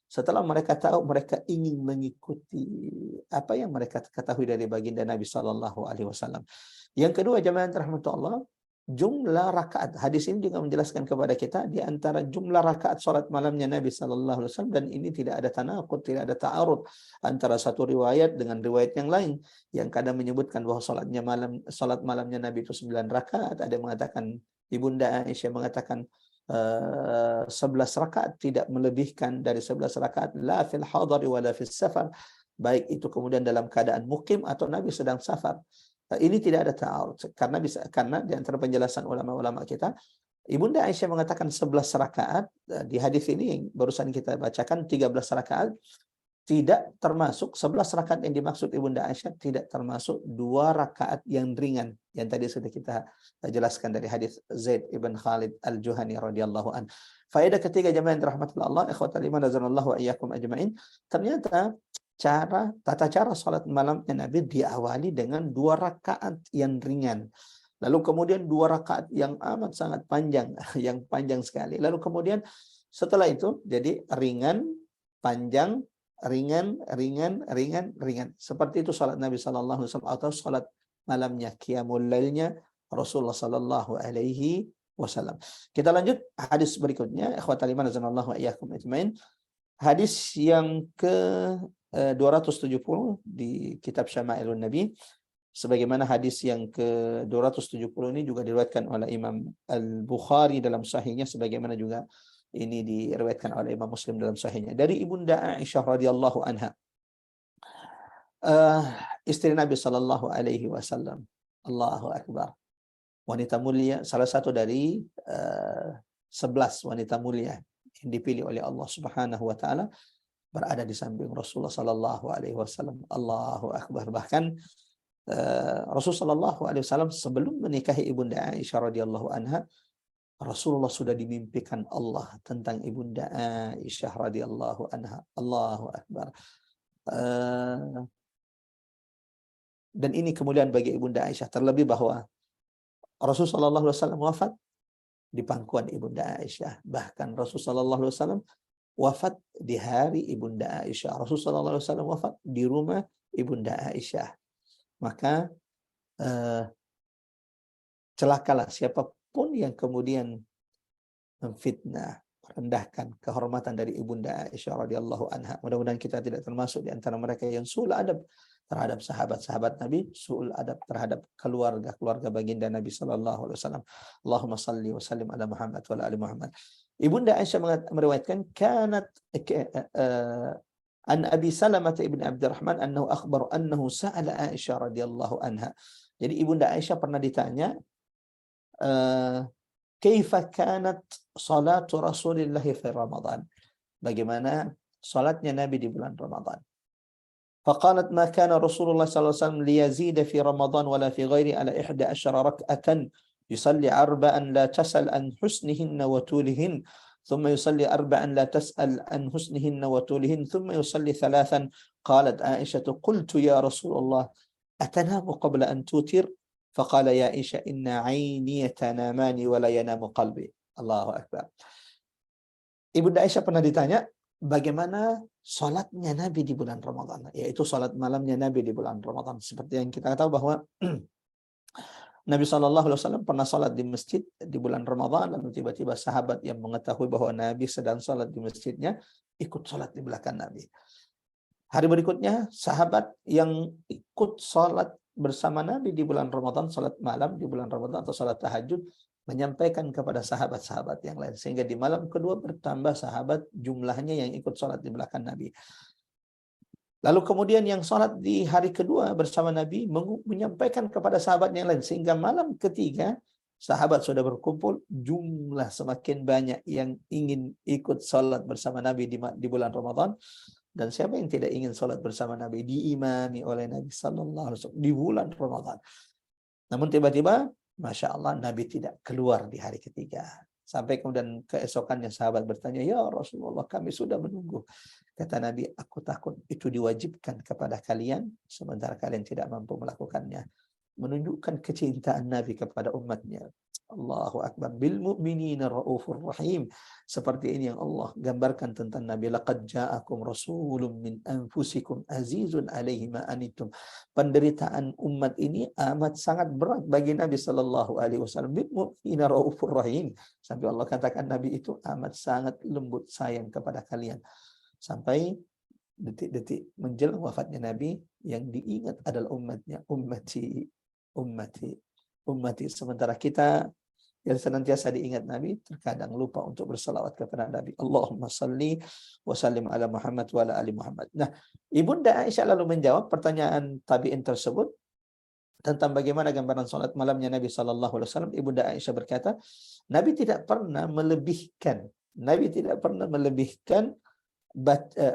setelah mereka tahu, mereka ingin mengikuti apa yang mereka ketahui dari baginda Nabi sallallahu alaihi wasallam. Yang kedua, jemaah rahmatullah, jumlah rakaat. Hadis ini juga menjelaskan kepada kita di antara jumlah rakaat salat malamnya Nabi sallallahu alaihi wasallam, dan ini tidak ada tanaqud, tidak ada ta'arud antara satu riwayat dengan riwayat yang lain. Yang kadang menyebutkan bahwa salat malamnya Nabi itu 9 rakaat, ada yang mengatakan, Ibunda Aisyah mengatakan 11 rakaat, tidak melebihkan dari 11 rakaat, la fil hadari wala fis safar, baik itu kemudian dalam keadaan mukim atau Nabi sedang safar. Ini tidak ada ta'arud, karena di antara penjelasan ulama-ulama kita, Ibunda Aisyah mengatakan 11 rakaat. Di hadis ini yang barusan kita bacakan 13 rakaat, tidak termasuk 11 rakaat yang dimaksud Ibunda Aisyah, tidak termasuk 2 rakaat yang ringan yang tadi sudah kita jelaskan dari hadis Zaid ibn Khalid al-Juhani radhiyallahu an. Faedah ketiga, jemaah rahmatullah Allah, ikhwatal iman azanallahu wa iyyakum ajmain, ternyata tata cara salat malamnya Nabi diawali dengan 2 rakaat yang ringan. Lalu kemudian 2 rakaat yang amat sangat panjang, yang panjang sekali. Lalu kemudian setelah itu jadi ringan, panjang, ringan, ringan, ringan, ringan. Seperti itu salat Nabi sallallahu alaihi wasallam, atau salat malamnya, qiyamul lailnya Rasulullah sallallahu alaihi wasallam. Kita lanjut hadis berikutnya, ikhwatal iman azanallahu wa iyyakum ajmain. Hadis yang ke 270 di kitab Syama'ilun Nabi, sebagaimana hadis yang ke 270 ini juga diriwayatkan oleh Imam Al-Bukhari dalam sahihnya, sebagaimana juga ini diriwayatkan oleh Imam Muslim dalam sahihnya dari Ibunda Aisyah radhiyallahu anha, istri Nabi sallallahu alaihi wasallam. Allahu akbar. Wanita mulia, salah satu dari 11 wanita mulia yang dipilih oleh Allah Subhanahu wa taala, berada di samping Rasulullah sallallahu alaihi wasallam. Allahu akbar. Bahkan Rasulullah sallallahu alaihi wasallam sebelum menikahi Ibunda Aisyah radhiyallahu anha, Rasulullah sudah dimimpikan Allah tentang Ibunda Aisyah radhiyallahu anha. Allahu akbar. Dan ini kemuliaan bagi Ibunda Aisyah, terlebih bahwa Rasulullah sallallahu alaihi wasallam wafat di pangkuan Ibunda Aisyah. Bahkan Rasulullah sallallahu alaihi wasallam wafat di hari Ibunda Aisyah. Rasulullah sallallahu alaihi wasallam wafat di rumah Ibunda Aisyah. Maka celakalah siapapun yang kemudian memfitnah, merendahkan kehormatan dari Ibunda Aisyah radhiyallahu anha. Mudah-mudahan kita tidak termasuk di antara mereka yang su'ul adab terhadap sahabat-sahabat Nabi, su'ul adab terhadap keluarga baginda Nabi sallallahu alaihi wasallam. Allahumma salli wa sallim ala Muhammad wa ala ali Muhammad. Ibunda Aisyah meriwayatkan, kanat an Abi Salamah ibn Abdurrahman annahu akhbar annahu sa'ala Aisyah radhiyallahu anha. Jadi Ibunda Aisyah pernah ditanya, kaifa kanat salatu Rasulillah fi Ramadan? Bagaimana salatnya Nabi di bulan Ramadan? Faqalat ma kana Rasulullah sallallahu alaihi wasallam liyazida fi Ramadan wala fi ghairi ala 11 rak'atan yusalli arba'an la tasal an husnihinna wa tulihin ثم يصلي أربعا لا تسأل عن حسنهن وطولهن ثم يصلي ثلاثا. قالت عائشة قلت يا رسول الله أتنام قبل أن توتر؟ فقال يا عائشة إن عيني تنامان ولا ينام قلبي. الله أكبر. Ibunda Aisyah pernah ditanya bagaimana salatnya Nabi di bulan Ramadan, yaitu salat malamnya Nabi di bulan Ramadan. Seperti yang kita tahu bahwa Nabi SAW pernah sholat di masjid di bulan Ramadan, lalu tiba-tiba sahabat yang mengetahui bahwa Nabi sedang sholat di masjidnya ikut sholat di belakang Nabi. Hari berikutnya sahabat yang ikut sholat bersama Nabi di bulan Ramadan, sholat malam di bulan Ramadan atau sholat tahajud, menyampaikan kepada sahabat-sahabat yang lain, sehingga di malam kedua bertambah sahabat jumlahnya yang ikut sholat di belakang Nabi. Lalu kemudian yang sholat di hari kedua bersama Nabi menyampaikan kepada sahabat yang lain, sehingga malam ketiga sahabat sudah berkumpul, jumlah semakin banyak yang ingin ikut sholat bersama Nabi di bulan Ramadan. Dan siapa yang tidak ingin sholat bersama Nabi diimami oleh Nabi Sallallahu Alaihi Wasallam di bulan Ramadan. Namun tiba-tiba, Masya Allah, Nabi tidak keluar di hari ketiga. Sampai kemudian keesokannya sahabat bertanya, ya Rasulullah, kami sudah menunggu. Kata Nabi, aku takut itu diwajibkan kepada kalian, sementara kalian tidak mampu melakukannya. Menunjukkan kecintaan Nabi kepada umatnya. Allahu Akbar. Bil mu'minina raufur rahim. Seperti ini yang Allah gambarkan tentang Nabi. Laqad ja'akum rasulun min anfusikum azizun alaihi ma anittum. Penderitaan umat ini amat sangat berat bagi Nabi sallallahu alaihi wasallam. Bil mu'minina raufur rahim. Sampai Allah katakan Nabi itu amat sangat lembut sayang kepada kalian. Sampai detik-detik menjelang wafatnya Nabi, yang diingat adalah umatnya. Ummati, ummati, ummati. Sementara kita yang senantiasa diingat Nabi terkadang lupa untuk bersalawat kepada Nabi. Allahumma salli wa sallim ala Muhammad wa ala ali Muhammad. Nah, Ibunda Aisyah lalu menjawab pertanyaan tabi'in tersebut tentang bagaimana gambaran salat malamnya Nabi sallallahu alaihi wasallam. Ibunda Aisyah berkata, Nabi tidak pernah melebihkan. Nabi tidak pernah melebihkan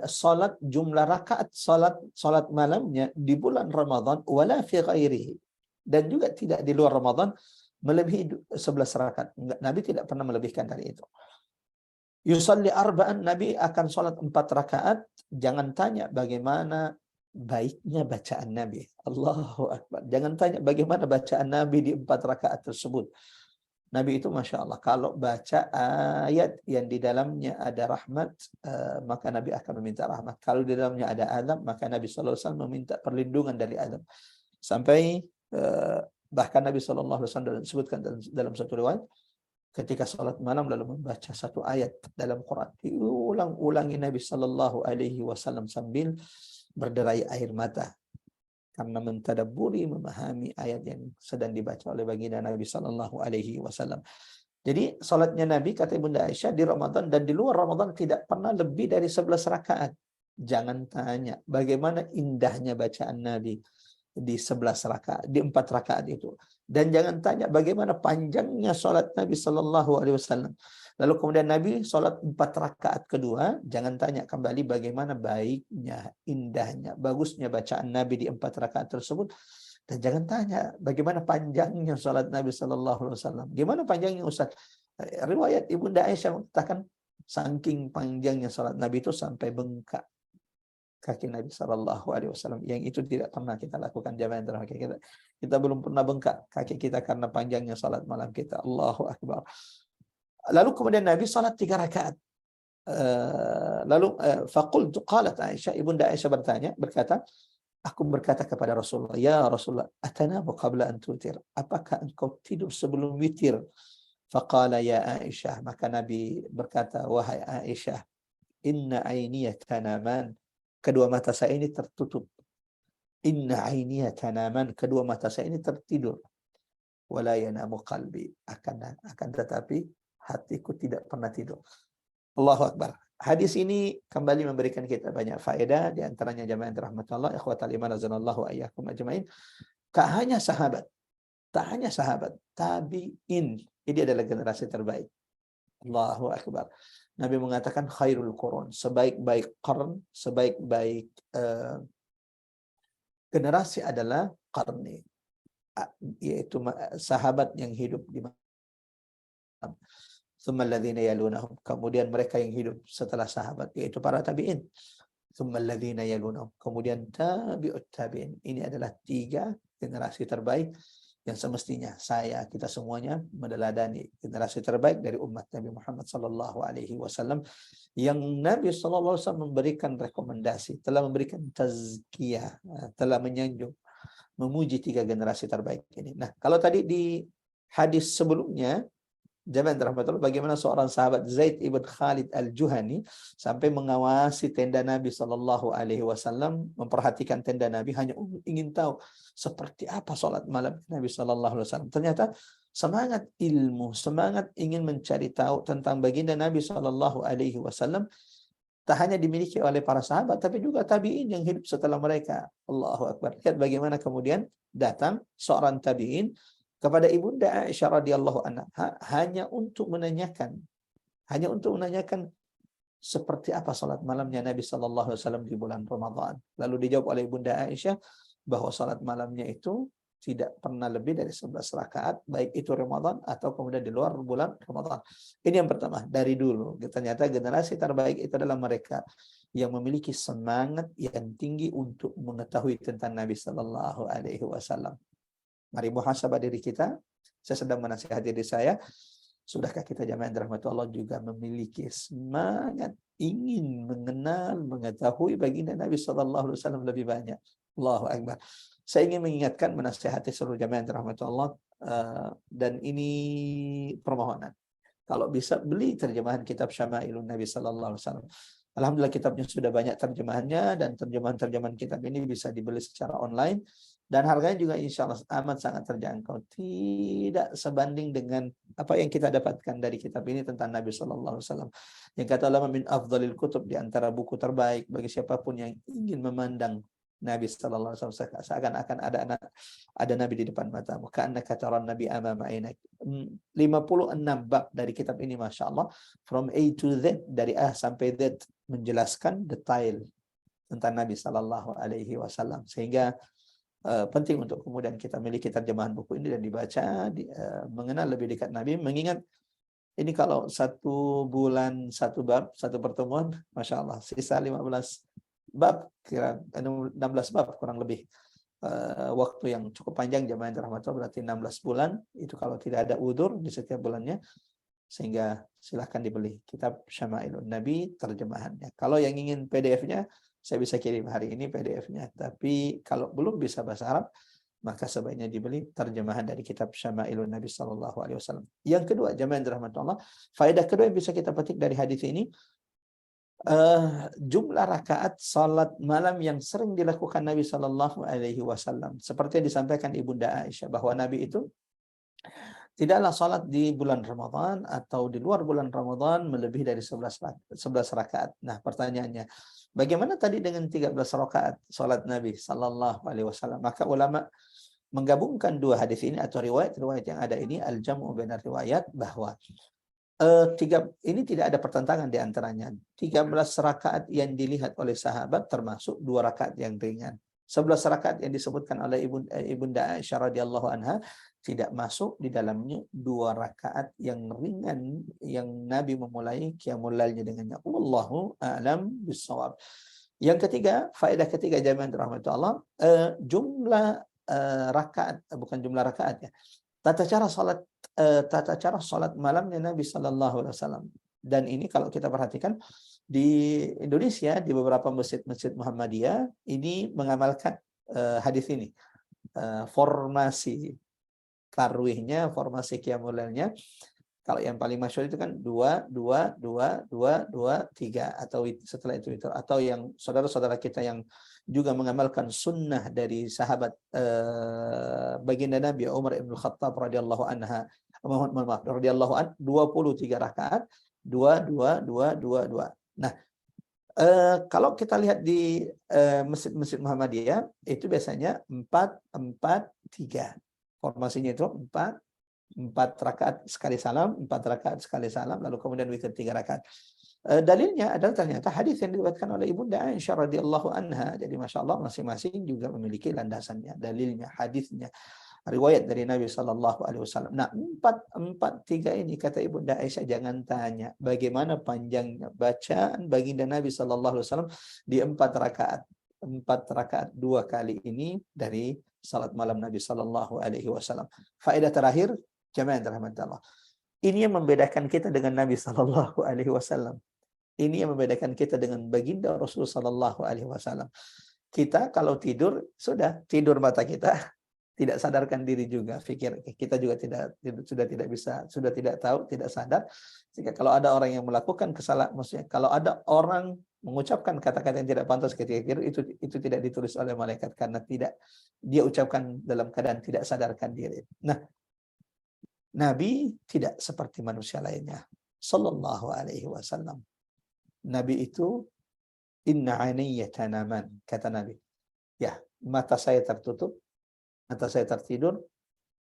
salat jumlah rakaat salat malamnya di bulan Ramadan wala fi ghairihi, dan juga tidak di luar Ramadan melebihi 11 rakaat. Nabi tidak pernah melebihkan dari itu. Yusalli arba'an, Nabi akan salat 4 rakaat. Jangan tanya bagaimana baiknya bacaan Nabi. Allahu Akbar. Jangan tanya bagaimana bacaan Nabi di 4 rakaat tersebut. Nabi itu Masya Allah, kalau baca ayat yang di dalamnya ada rahmat, maka Nabi akan meminta rahmat. Kalau di dalamnya ada azab, maka Nabi SAW meminta perlindungan dari azab. Sampai bahkan Nabi SAW disebutkan dalam satu riwayat, ketika salat malam lalu membaca satu ayat dalam Quran, diulang-ulangi Nabi SAW sambil berderai air mata, karena mentadabburi, memahami ayat yang sedang dibaca oleh baginda Nabi Sallallahu Alaihi Wasallam. Jadi salatnya Nabi, kata Bunda Aisyah, di Ramadan dan di luar Ramadan tidak pernah lebih dari 11 rakaat. Jangan tanya bagaimana indahnya bacaan Nabi di 11 rakaat, di 4 rakaat itu. Dan jangan tanya bagaimana panjangnya salat Nabi Sallallahu Alaihi Wasallam. Lalu kemudian Nabi sholat 4 rakaat kedua, jangan tanya kembali bagaimana baiknya, indahnya, bagusnya bacaan Nabi di 4 rakaat tersebut. Dan jangan tanya bagaimana panjangnya sholat Nabi Sallallahu Alaihi Wasallam. Gimana panjangnya Ustaz? Riwayat Ibunda Aisyah mengatakan saking panjangnya sholat Nabi itu sampai bengkak kaki Nabi Sallallahu Alaihi Wasallam. Yang itu tidak pernah kita lakukan jamaah terakhir kita belum pernah bengkak kaki kita karena panjangnya sholat malam kita. Allahu Akbar. Lalu kemudian Nabi salat 3 rakaat. Faqultu, qalat Aisyah, Ibunda Aisyah berkata, aku berkata kepada Rasulullah, ya Rasulullah, atanamu qabla an tutir. Apakah engkau tidur sebelum witir? Faqala ya Aisyah, maka Nabi berkata, wahai Aisyah, inna ainiya tanaman. Kedua mata saya ini tertutup. Inna ainiya tanaman, kedua mata saya ini tertidur. Wala yanamu qalbi, akan tetapi hatiku tidak pernah tidur. Allahu Akbar. Hadis ini kembali memberikan kita banyak faedah, di antaranya jamaah rahmatullah, ikhwatal iman azanallahu ayyakum ajmain. Tak hanya sahabat, tabi'in. Ini adalah generasi terbaik. Allahu Akbar. Nabi mengatakan khairul qurun, sebaik-baik qarn, sebaik-baik generasi adalah qarni, yaitu sahabat yang hidup di kemudian mereka yang hidup setelah sahabat, yaitu para tabi'in. Kemudian tabi'ut tabi'in. Ini adalah 3 generasi terbaik yang semestinya kita semuanya meneladani generasi terbaik dari umat Nabi Muhammad sallallahu alaihi wasallam, yang Nabi sallallahu alaihi wasallam memberikan rekomendasi, telah memberikan tazkiyah, telah menyanjung memuji 3 generasi terbaik ini. Nah, kalau tadi di hadis sebelumnya, jamaah rahmatullah, bagaimana seorang sahabat Zaid ibn Khalid al-Juhani sampai mengawasi tenda Nabi Shallallahu Alaihi Wasallam, memperhatikan tenda Nabi hanya ingin tahu seperti apa sholat malam Nabi Shallallahu Alaihi Wasallam. Ternyata semangat ilmu, semangat ingin mencari tahu tentang baginda Nabi Shallallahu Alaihi Wasallam tak hanya dimiliki oleh para sahabat, tapi juga tabi'in yang hidup setelah mereka. Allahu Akbar. Lihat bagaimana kemudian datang seorang tabi'in kepada Ibunda Aisyah radhiyallahu anha hanya untuk menanyakan seperti apa salat malamnya Nabi sallallahu alaihi wasallam di bulan Ramadan. Lalu dijawab oleh Ibunda Aisyah bahwa salat malamnya itu tidak pernah lebih dari 11 rakaat, baik itu Ramadan atau kemudian di luar bulan Ramadan. Ini yang pertama, dari dulu. Ternyata generasi terbaik itu adalah mereka yang memiliki semangat yang tinggi untuk mengetahui tentang Nabi sallallahu alaihi wasallam. Mari muhasabah diri kita. Saya sedang menasihati diri saya. Sudahkah kita jamaah rahmat Allah juga memiliki semangat ingin mengenal, mengetahui baginda Nabi sallallahu alaihi wasallam lebih banyak? Allahu Akbar. Saya ingin mengingatkan, menasihati seluruh jamaah rahmat Allah, dan ini permohonan. Kalau bisa beli terjemahan kitab Syama'ilun Nabi sallallahu alaihi wasallam. Alhamdulillah kitabnya sudah banyak terjemahannya, dan terjemahan-terjemahan kitab ini bisa dibeli secara online. Dan harganya juga insya Allah amat sangat terjangkau. Tidak sebanding dengan apa yang kita dapatkan dari kitab ini tentang Nabi Sallallahu Alaihi Wasallam. Yang kata ulama min afdhalil kutub, di antara buku terbaik bagi siapapun yang ingin memandang Nabi Sallallahu Alaihi Wasallam seakan-akan ada Nabi di depan matamu. Ka'annaka taran Nabi amama ainak. 56 bab dari kitab ini, masya Allah, from A to Z, dari A sampai Z, menjelaskan detail tentang Nabi Sallallahu Alaihi Wasallam, sehingga penting untuk kemudian kita miliki terjemahan buku ini dan dibaca, mengenal lebih dekat Nabi. Mengingat ini kalau 1 bulan 1 bab, 1 pertemuan, masya Allah, sisa 15 bab, kira 16 bab kurang lebih. Waktu yang cukup panjang jamaah rahmatullah, berarti 16 bulan itu kalau tidak ada udzur di setiap bulannya. Sehingga silahkan dibeli kitab Syama'ilun Nabi terjemahannya. Kalau yang ingin PDF-nya, saya bisa kirim hari ini PDF-nya. Tapi kalau belum bisa bahasa Arab, maka sebaiknya dibeli terjemahan dari kitab Syama'ilun Nabi sallallahu alaihi wasallam. Yang kedua, jamaah rahmatullah, faedah kedua yang bisa kita petik dari hadis ini, jumlah rakaat salat malam yang sering dilakukan Nabi sallallahu alaihi wasallam. Seperti yang disampaikan Ibunda Aisyah bahwa Nabi itu tidaklah salat di bulan Ramadan atau di luar bulan Ramadan melebihi dari 11 rakaat. Nah, pertanyaannya, bagaimana tadi dengan 13 rakaat salat Nabi sallallahu alaihi wasallam? Maka ulama menggabungkan 2 hadis ini atau riwayat-riwayat yang ada ini, al-jam'u bainar riwayat, bahwa ini tidak ada pertentangan di antaranya. 13 rakaat yang dilihat oleh sahabat termasuk 2 rakaat yang ringan. 11 rakaat yang disebutkan oleh Ibunda Aisyah radhiyallahu anha tidak masuk di dalamnya 2 rakaat yang ringan yang Nabi memulai qiyamul lailnya dengannya. Wallahu a'lam bissawab. Yang ketiga, faedah ketiga jamaah rahmatullah, jumlah rakaat, bukan jumlah rakaat ya. Tata cara salat malamnya Nabi sallallahu alaihi wasallam. Dan ini kalau kita perhatikan di Indonesia, di beberapa masjid-masjid Muhammadiyah ini mengamalkan hadis ini. Formasi tarwihnya, formasi qiyamul lailnya. Kalau yang paling masyhur itu kan 2, 2, 2, 2, 2, 3, atau setelah itu, atau yang saudara-saudara kita yang juga mengamalkan sunnah dari sahabat baginda Nabi Umar ibn Khattab radhiyallahu anha, radhiyallahu an, 23 rakaat, 2, 2, 2, 2, 2. Nah, kalau kita lihat di masjid-masjid Muhammadiyah itu biasanya 4, 4, 3. Formasinya itu 4 rakaat sekali salam, 4 rakaat sekali salam, lalu kemudian witir 3 rakaat. Dalilnya adalah ternyata hadis yang diriwayatkan oleh Ibunda Aisyah radhiyallahu anha. Jadi masya Allah, masing-masing juga memiliki landasannya, dalilnya, hadisnya, riwayat dari Nabi sallallahu alaihi wasallam. Nah, 4-4-3 ini kata Ibunda Aisyah, jangan tanya bagaimana panjangnya bacaan baginda Nabi sallallahu alaihi wasallam di 4 rakaat. 4 rakaat 2 kali ini dari salat malam Nabi sallallahu alaihi wasallam. Faedah terakhir, jamaah rahmatullah. Ini yang membedakan kita dengan Nabi sallallahu alaihi wasallam. Ini yang membedakan kita dengan baginda Rasul sallallahu alaihi wasallam. kita kalau tidur, sudah tidur mata kita, tidak sadarkan diri juga, pikir kita juga sudah tidak bisa, sudah tidak tahu, tidak sadar. Sehingga kalau ada orang yang melakukan kesalahan, maksudnya kalau ada orang mengucapkan kata-kata yang tidak pantas ketika tidur, itu tidak ditulis oleh malaikat karena tidak dia ucapkan dalam keadaan tidak sadarkan diri. Nah, Nabi tidak seperti manusia lainnya. Sallallahu alaihi wasallam. Nabi itu inna 'ainayya tanaman, kata Nabi. Ya, mata saya tertutup, mata saya tertidur,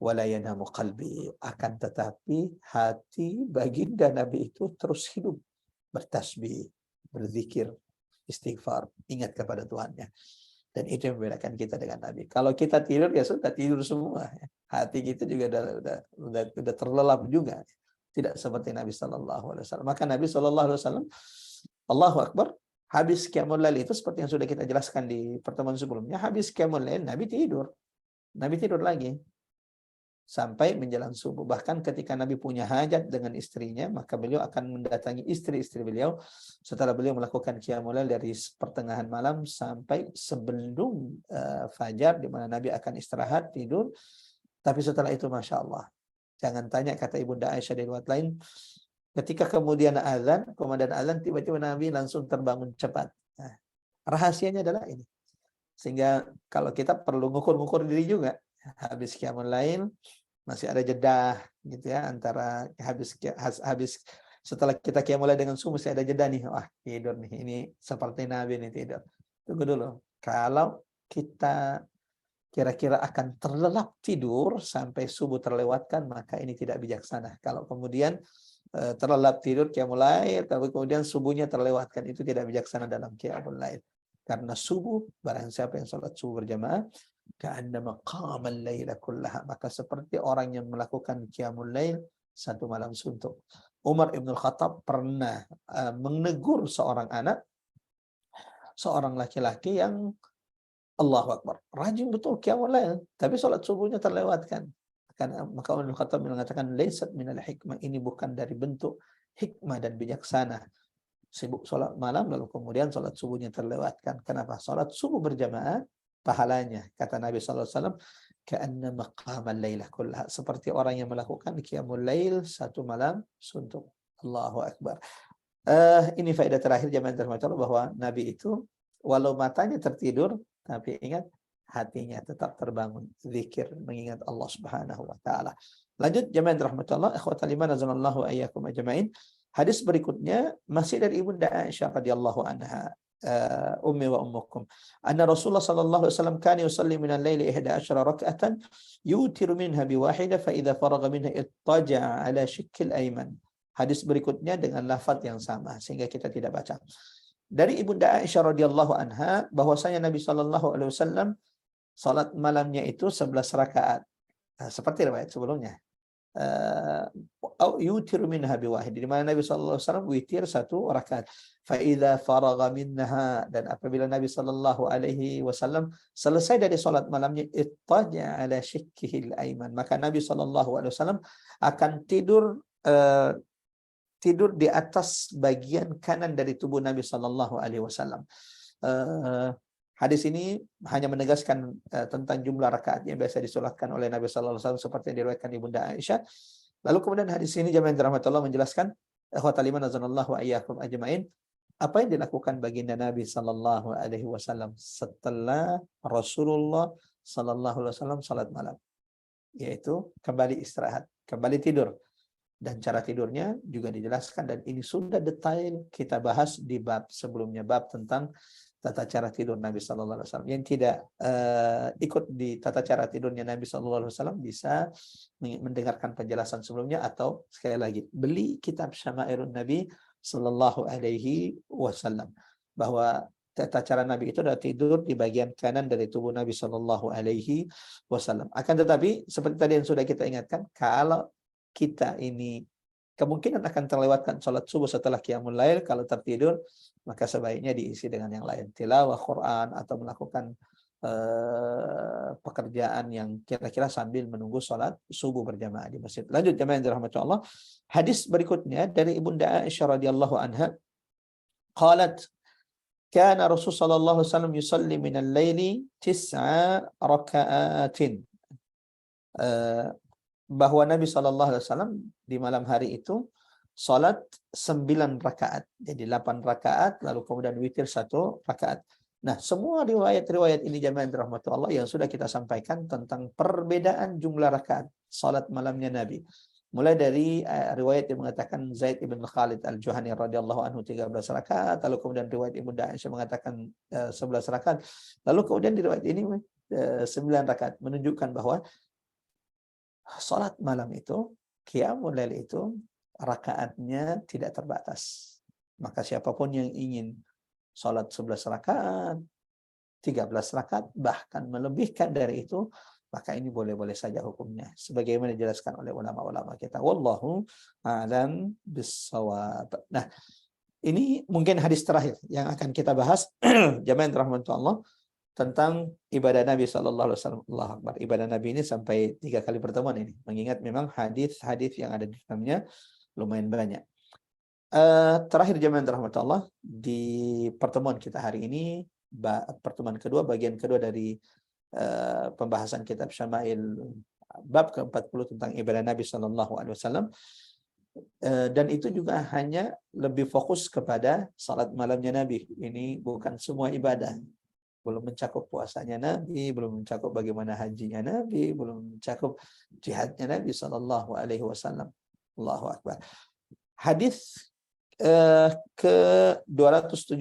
wala yanamu qalbi, akan tetapi hati baginda Nabi itu terus hidup, bertasbih, berzikir, istighfar, ingat kepada Tuhannya. Dan itu yang membedakan kita dengan Nabi. Kalau kita tidur, ya sudah tidur semua. Hati kita juga udah terlelap juga. Tidak seperti Nabi Sallallahu Alaihi Wasallam. Maka Nabi Sallallahu Alaihi Wasallam, Allahu Akbar, habis Qiyamul Lail itu seperti yang sudah kita jelaskan di pertemuan sebelumnya. Habis Qiyamul Lail, Nabi tidur. Nabi tidur lagi sampai menjelang subuh. Bahkan ketika Nabi punya hajat dengan istrinya, maka beliau akan mendatangi istri-istri beliau setelah beliau melakukan qiyamul lail dari pertengahan malam sampai sebelum fajar, di mana Nabi akan istirahat tidur. Tapi setelah itu, masya Allah, jangan tanya, kata Ibunda Aisyah di riwayat lain, ketika kemudian azan, komandan azan, tiba-tiba Nabi langsung terbangun cepat. Nah, rahasianya adalah ini. Sehingga kalau kita perlu ngukur-ngukur diri juga, habis qiyamul lail masih ada jeda gitu ya, antara habis setelah kita qiyamul lail dengan subuh masih ada jeda nih, wah tidur nih, ini seperti Nabi nih tidur. Tunggu dulu, kalau kita kira-kira akan terlelap tidur sampai subuh terlewatkan, maka ini tidak bijaksana. Kalau kemudian terlelap tidur qiyamul lail tapi kemudian subuhnya terlewatkan, itu tidak bijaksana dalam qiyamul lail. Karena subuh, barang siapa yang sholat subuh berjamaah, ka'annama qamal laila kullaha, maka seperti orang yang melakukan qiyamul lail satu malam suntuk. Umar Ibn Khattab pernah menegur seorang anak, seorang laki-laki yang Allahu Akbar, rajin betul qiyamul lail, tapi sholat subuhnya terlewatkan. Maka Umar Ibn Khattab mengatakan, laysat minal hikmah, ini bukan dari bentuk hikmah dan bijaksana. Sibuk sholat malam lalu kemudian sholat subuhnya terlewatkan. Kenapa? Sholat subuh berjamaah pahalanya, kata Nabi SAW, ka'annama qamal lailah kullaha, seperti orang yang melakukan qiyamul lail satu malam suntuk. Allahu Akbar. Ini faedah terakhir jamaah terhormat bahwa Nabi itu walau matanya tertidur, tapi ingat hatinya tetap terbangun, zikir, mengingat Allah Subhanahu wa taala. Lanjut jamaah terhormat Allah, ikhwatal iman azanallahu ayyakum ajmain. Hadis berikutnya masih dari Ibunda Aisyah radhiyallahu anha, ummi wa ummukum, anna Rasulullah sallallahu alaihi wasallam kana yusalli min al-laili 11 rak'atan yutiru minha biwahidah fa idza faragha minha ittaja'a ala shikkil ayman. Hadis berikutnya dengan lafaz yang sama sehingga kita tidak baca. Dari Ibunda Aisyah radhiyallahu anha bahwasanya Nabi sallallahu alaihi wasallam salat malamnya itu 11 rakaat. Seperti riwayat sebelumnya. Yutiru minha biwahid, di mana Nabi sallallahu alaihi wasallam witir satu rakaat. Fa idza faragha minha, dan apabila Nabi sallallahu alaihi wasallam selesai dari salat malamnya, ittaja ala shikkihil aiman, maka Nabi sallallahu alaihi wasallam akan tidur tidur di atas bagian kanan dari tubuh Nabi sallallahu alaihi wasallam. Hadis ini hanya menegaskan tentang jumlah rakaat yang biasa disolatkan oleh Nabi sallallahu alaihi wasallam seperti yang diriwayatkan Ibunda Aisyah. Lalu kemudian hadis ini jamaah dirahmati Allah menjelaskan, ikhwatal iman azanallahu ayyakum ajmain, apa yang dilakukan baginda Nabi sallallahu alaihi wasallam setelah Rasulullah sallallahu alaihi wasallam salat malam, yaitu kembali istirahat, kembali tidur. Dan cara tidurnya juga dijelaskan, dan ini sudah detail kita bahas di bab sebelumnya, bab tentang tata cara tidur Nabi sallallahu alaihi wasallam. Yang tidak ikut di tata cara tidurnya Nabi sallallahu alaihi wasallam bisa mendengarkan penjelasan sebelumnya, atau sekali lagi beli kitab Syama'ilun Nabi sallallahu alaihi wasallam, bahwa tata cara Nabi itu adalah tidur di bagian kanan dari tubuh Nabi sallallahu alaihi wasallam. Akan tetapi seperti tadi yang sudah kita ingatkan, kalau kita ini kemungkinan akan terlewatkan sholat subuh setelah qiyamul lail, kalau tertidur maka sebaiknya diisi dengan yang lain, tilawah Quran atau melakukan pekerjaan yang kira-kira sambil menunggu sholat subuh berjamaah di masjid. Lanjut jamaah yang dirahmati Allah, hadis berikutnya dari Ibunda Aisyah radhiyallahu anha, qalat, kana Rasul sallallahu alaihi wasallam yusalli minal laili 9 raka'atin. Bahwa Nabi sallallahu alaihi wasallam di malam hari itu salat 9 rakaat. Jadi 8 rakaat lalu kemudian witir 1 rakaat. Nah, semua riwayat-riwayat ini jamaah dirahmati Allah yang sudah kita sampaikan tentang perbedaan jumlah rakaat salat malamnya Nabi. Mulai dari riwayat yang mengatakan Zaid ibn Khalid al-Juhani radhiyallahu anhu 13 rakaat, lalu kemudian riwayat Ibnu Aisyah mengatakan 11 rakaat, lalu kemudian di riwayat ini 9 rakaat, menunjukkan bahwa salat malam itu, qiyamul lail itu rakaatnya tidak terbatas. Maka siapapun yang ingin salat 11 rakaat, 13 rakaat, bahkan melebihkan dari itu, maka ini boleh-boleh saja hukumnya. Sebagaimana dijelaskan oleh ulama-ulama kita. Wallahu a'lam bissawab. Nah, ini mungkin hadis terakhir yang akan kita bahas. Jamaah yang dirahmati Allah, tentang ibadah Nabi sallallahu alaihi wasallam. Allahu Akbar. Ibadah Nabi ini sampai 3 kali pertemuan ini. Mengingat memang hadis-hadis yang ada di dalamnya lumayan banyak. Terakhir jamaah yang dirahmati Allah, di pertemuan kita hari ini, pertemuan kedua, bagian kedua dari pembahasan kitab Syama'il bab ke-40 tentang ibadah Nabi sallallahu alaihi wasallam. Dan itu juga hanya lebih fokus kepada salat malamnya Nabi. Ini bukan semua ibadah. Belum mencakup puasanya Nabi, belum mencakup bagaimana hajinya Nabi, belum mencakup jihadnya Nabi sallallahu alaihi wasallam. Allahu Akbar. Hadis ke 275,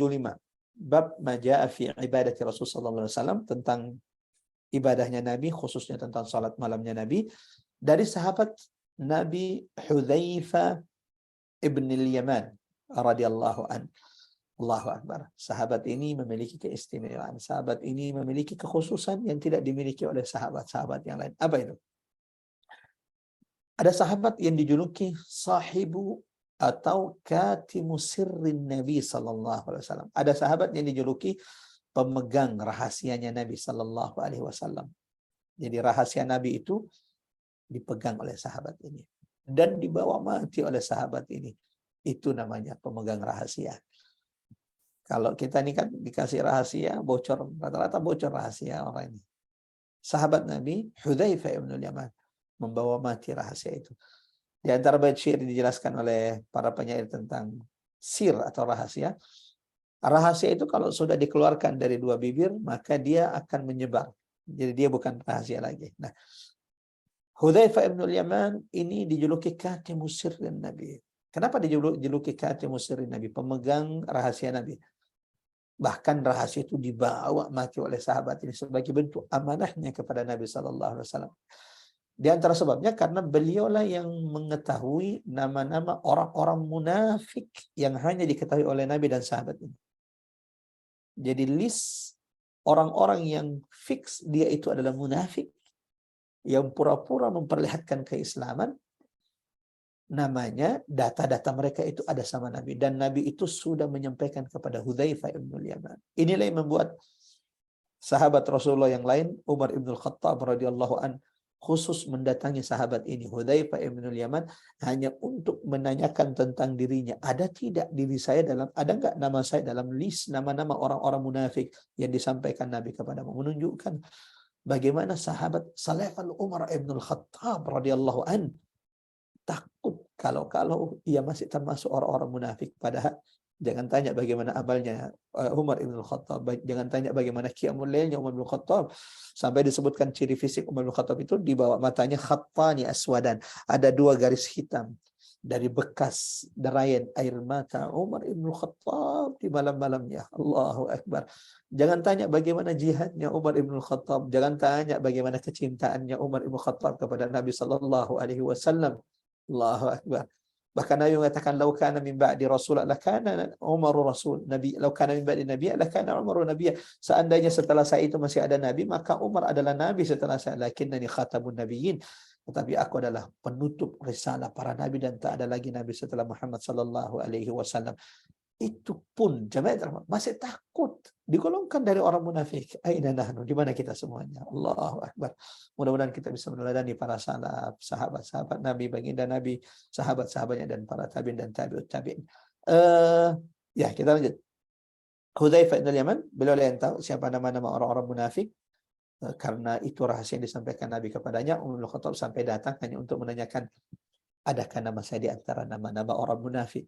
bab majaa fi ibadati Rasul sallallahu alaihi wasallam, tentang ibadahnya Nabi, khususnya tentang salat malamnya Nabi, dari sahabat Nabi Hudzaifah ibn al-Yaman radhiyallahu an. Allahu Akbar. Sahabat ini memiliki keistimewaan. Sahabat ini memiliki kekhususan yang tidak dimiliki oleh sahabat-sahabat yang lain. Apa itu? Ada sahabat yang dijuluki sahibu atau katimu sirrin Nabi sallallahu alaihi wasallam. Ada sahabat yang dijuluki pemegang rahasianya Nabi sallallahu alaihi wasallam. Jadi rahasia Nabi itu dipegang oleh sahabat ini dan dibawa mati oleh sahabat ini. Itu namanya pemegang rahasia. Kalau kita ini kan dikasih rahasia, bocor, rata-rata bocor rahasia orang ini. Sahabat Nabi Hudzaifah ibn al-Yaman membawa mati rahasia itu. Di antara bait syair dijelaskan oleh para penyair tentang sir atau rahasia. Rahasia itu kalau sudah dikeluarkan dari 2 bibir, maka dia akan menyebar. Jadi dia bukan rahasia lagi. Nah, Hudzaifah ibn al-Yaman ini dijuluki katimus sirrin Nabi. Kenapa dijuluki katimus sirrin Nabi? Pemegang rahasia Nabi. Bahkan rahasia itu dibawa mati oleh sahabat ini sebagai bentuk amanahnya kepada Nabi sallallahu alaihi wasallam. Di antara sebabnya karena beliaulah yang mengetahui nama-nama orang-orang munafik yang hanya diketahui oleh Nabi dan sahabat ini. Jadi list orang-orang yang fix dia itu adalah munafik, yang pura-pura memperlihatkan keislaman, namanya, data-data mereka itu ada sama Nabi. Dan Nabi itu sudah menyampaikan kepada Hudzaifah ibn al-Yaman. Inilah yang membuat sahabat Rasulullah yang lain, Umar ibn al-Khattab radhiyallahu an, khusus mendatangi sahabat ini, Hudzaifah ibn al-Yaman, hanya untuk menanyakan tentang dirinya. Ada tidak diri saya ada enggak nama saya dalam list nama-nama orang-orang munafik yang disampaikan Nabi kepadamu. Menunjukkan bagaimana sahabat selevel Umar ibn al-Khattab radhiyallahu an takut kalau ia masih termasuk orang-orang munafik. Padahal jangan tanya bagaimana amalnya Umar ibn al-Khattab, jangan tanya bagaimana qiyamul lailnya Umar ibn al-Khattab, sampai disebutkan ciri fisik Umar ibn al-Khattab itu di bawah matanya khattani aswadan, ada 2 garis hitam dari bekas derayan air mata Umar ibn al-Khattab di malam-malamnya. Allahu Akbar. Jangan tanya bagaimana jihadnya Umar ibn al-Khattab, jangan tanya bagaimana kecintaannya Umar ibn al-Khattab kepada Nabi sallallahu alaihi wasallam. Allahu Akbar. Bahkan Nabi mengatakan, "Lau kana min ba'di rasul lakana Umar rasul." Nabi, "Lau kana min ba'di nabiy lakana Umar nabiy." Seandainya setelah saya itu masih ada nabi, maka Umar adalah nabi setelah saya. Lakinnani khatamun nabiyyin. Tetapi aku adalah penutup risalah para nabi dan tak ada lagi nabi setelah Muhammad sallallahu alaihi wasallam. Itu pun jamaah masih takut digolongkan dari orang munafik. Aina nahnu, di mana kita semuanya? Allahu Akbar. Mudah-mudahan kita bisa meneladani para salaf, sahabat-sahabat Nabi, baginda Nabi, sahabat-sahabatnya dan para tabi'in dan tabi'ut tabi'in. Ya, kita lanjut. Hudzaifah bin Yaman, beliau yang tahu siapa nama-nama orang-orang munafik. Karena itu rahasia yang disampaikan Nabi kepadanya. Umar bin Khattab sampai datang hanya untuk menanyakan, adakah nama saya di antara nama-nama orang munafik?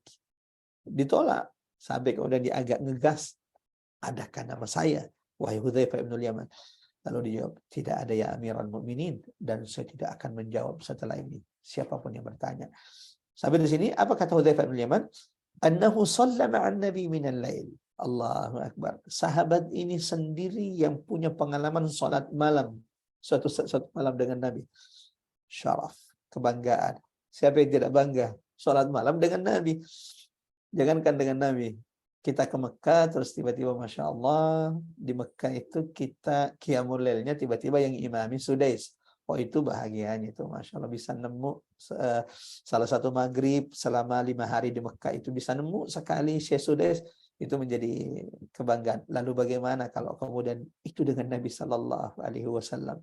Ditolak. Sampai kemudian dia agak ngegas, adakah nama saya, wahai Hudzaifah bin Yaman? Lalu dijawab, tidak ada ya Amirul Mukminin, dan saya tidak akan menjawab setelah ini siapapun yang bertanya. Sampai di sini apa kata Hudzaifah bin Yaman? Annahu shalla ma'an nabi minal lail. Allahu Akbar. Sahabat ini sendiri yang punya pengalaman salat malam. Suatu malam dengan Nabi. Syaraf, kebanggaan. Siapa yang tidak bangga salat malam dengan Nabi? Jangankan dengan Nabi. Kita ke Mekah, terus tiba-tiba Masya Allah, di Mekah itu kita qiyamul lailnya tiba-tiba yang imami Sudais. Oh itu bahagianya itu, Masya Allah, bisa nemu salah satu maghrib selama 5 hari di Mekah itu bisa nemu sekali Syekh Sudais, itu menjadi kebanggaan. Lalu bagaimana kalau kemudian itu dengan Nabi Sallallahu Alaihi Wasallam?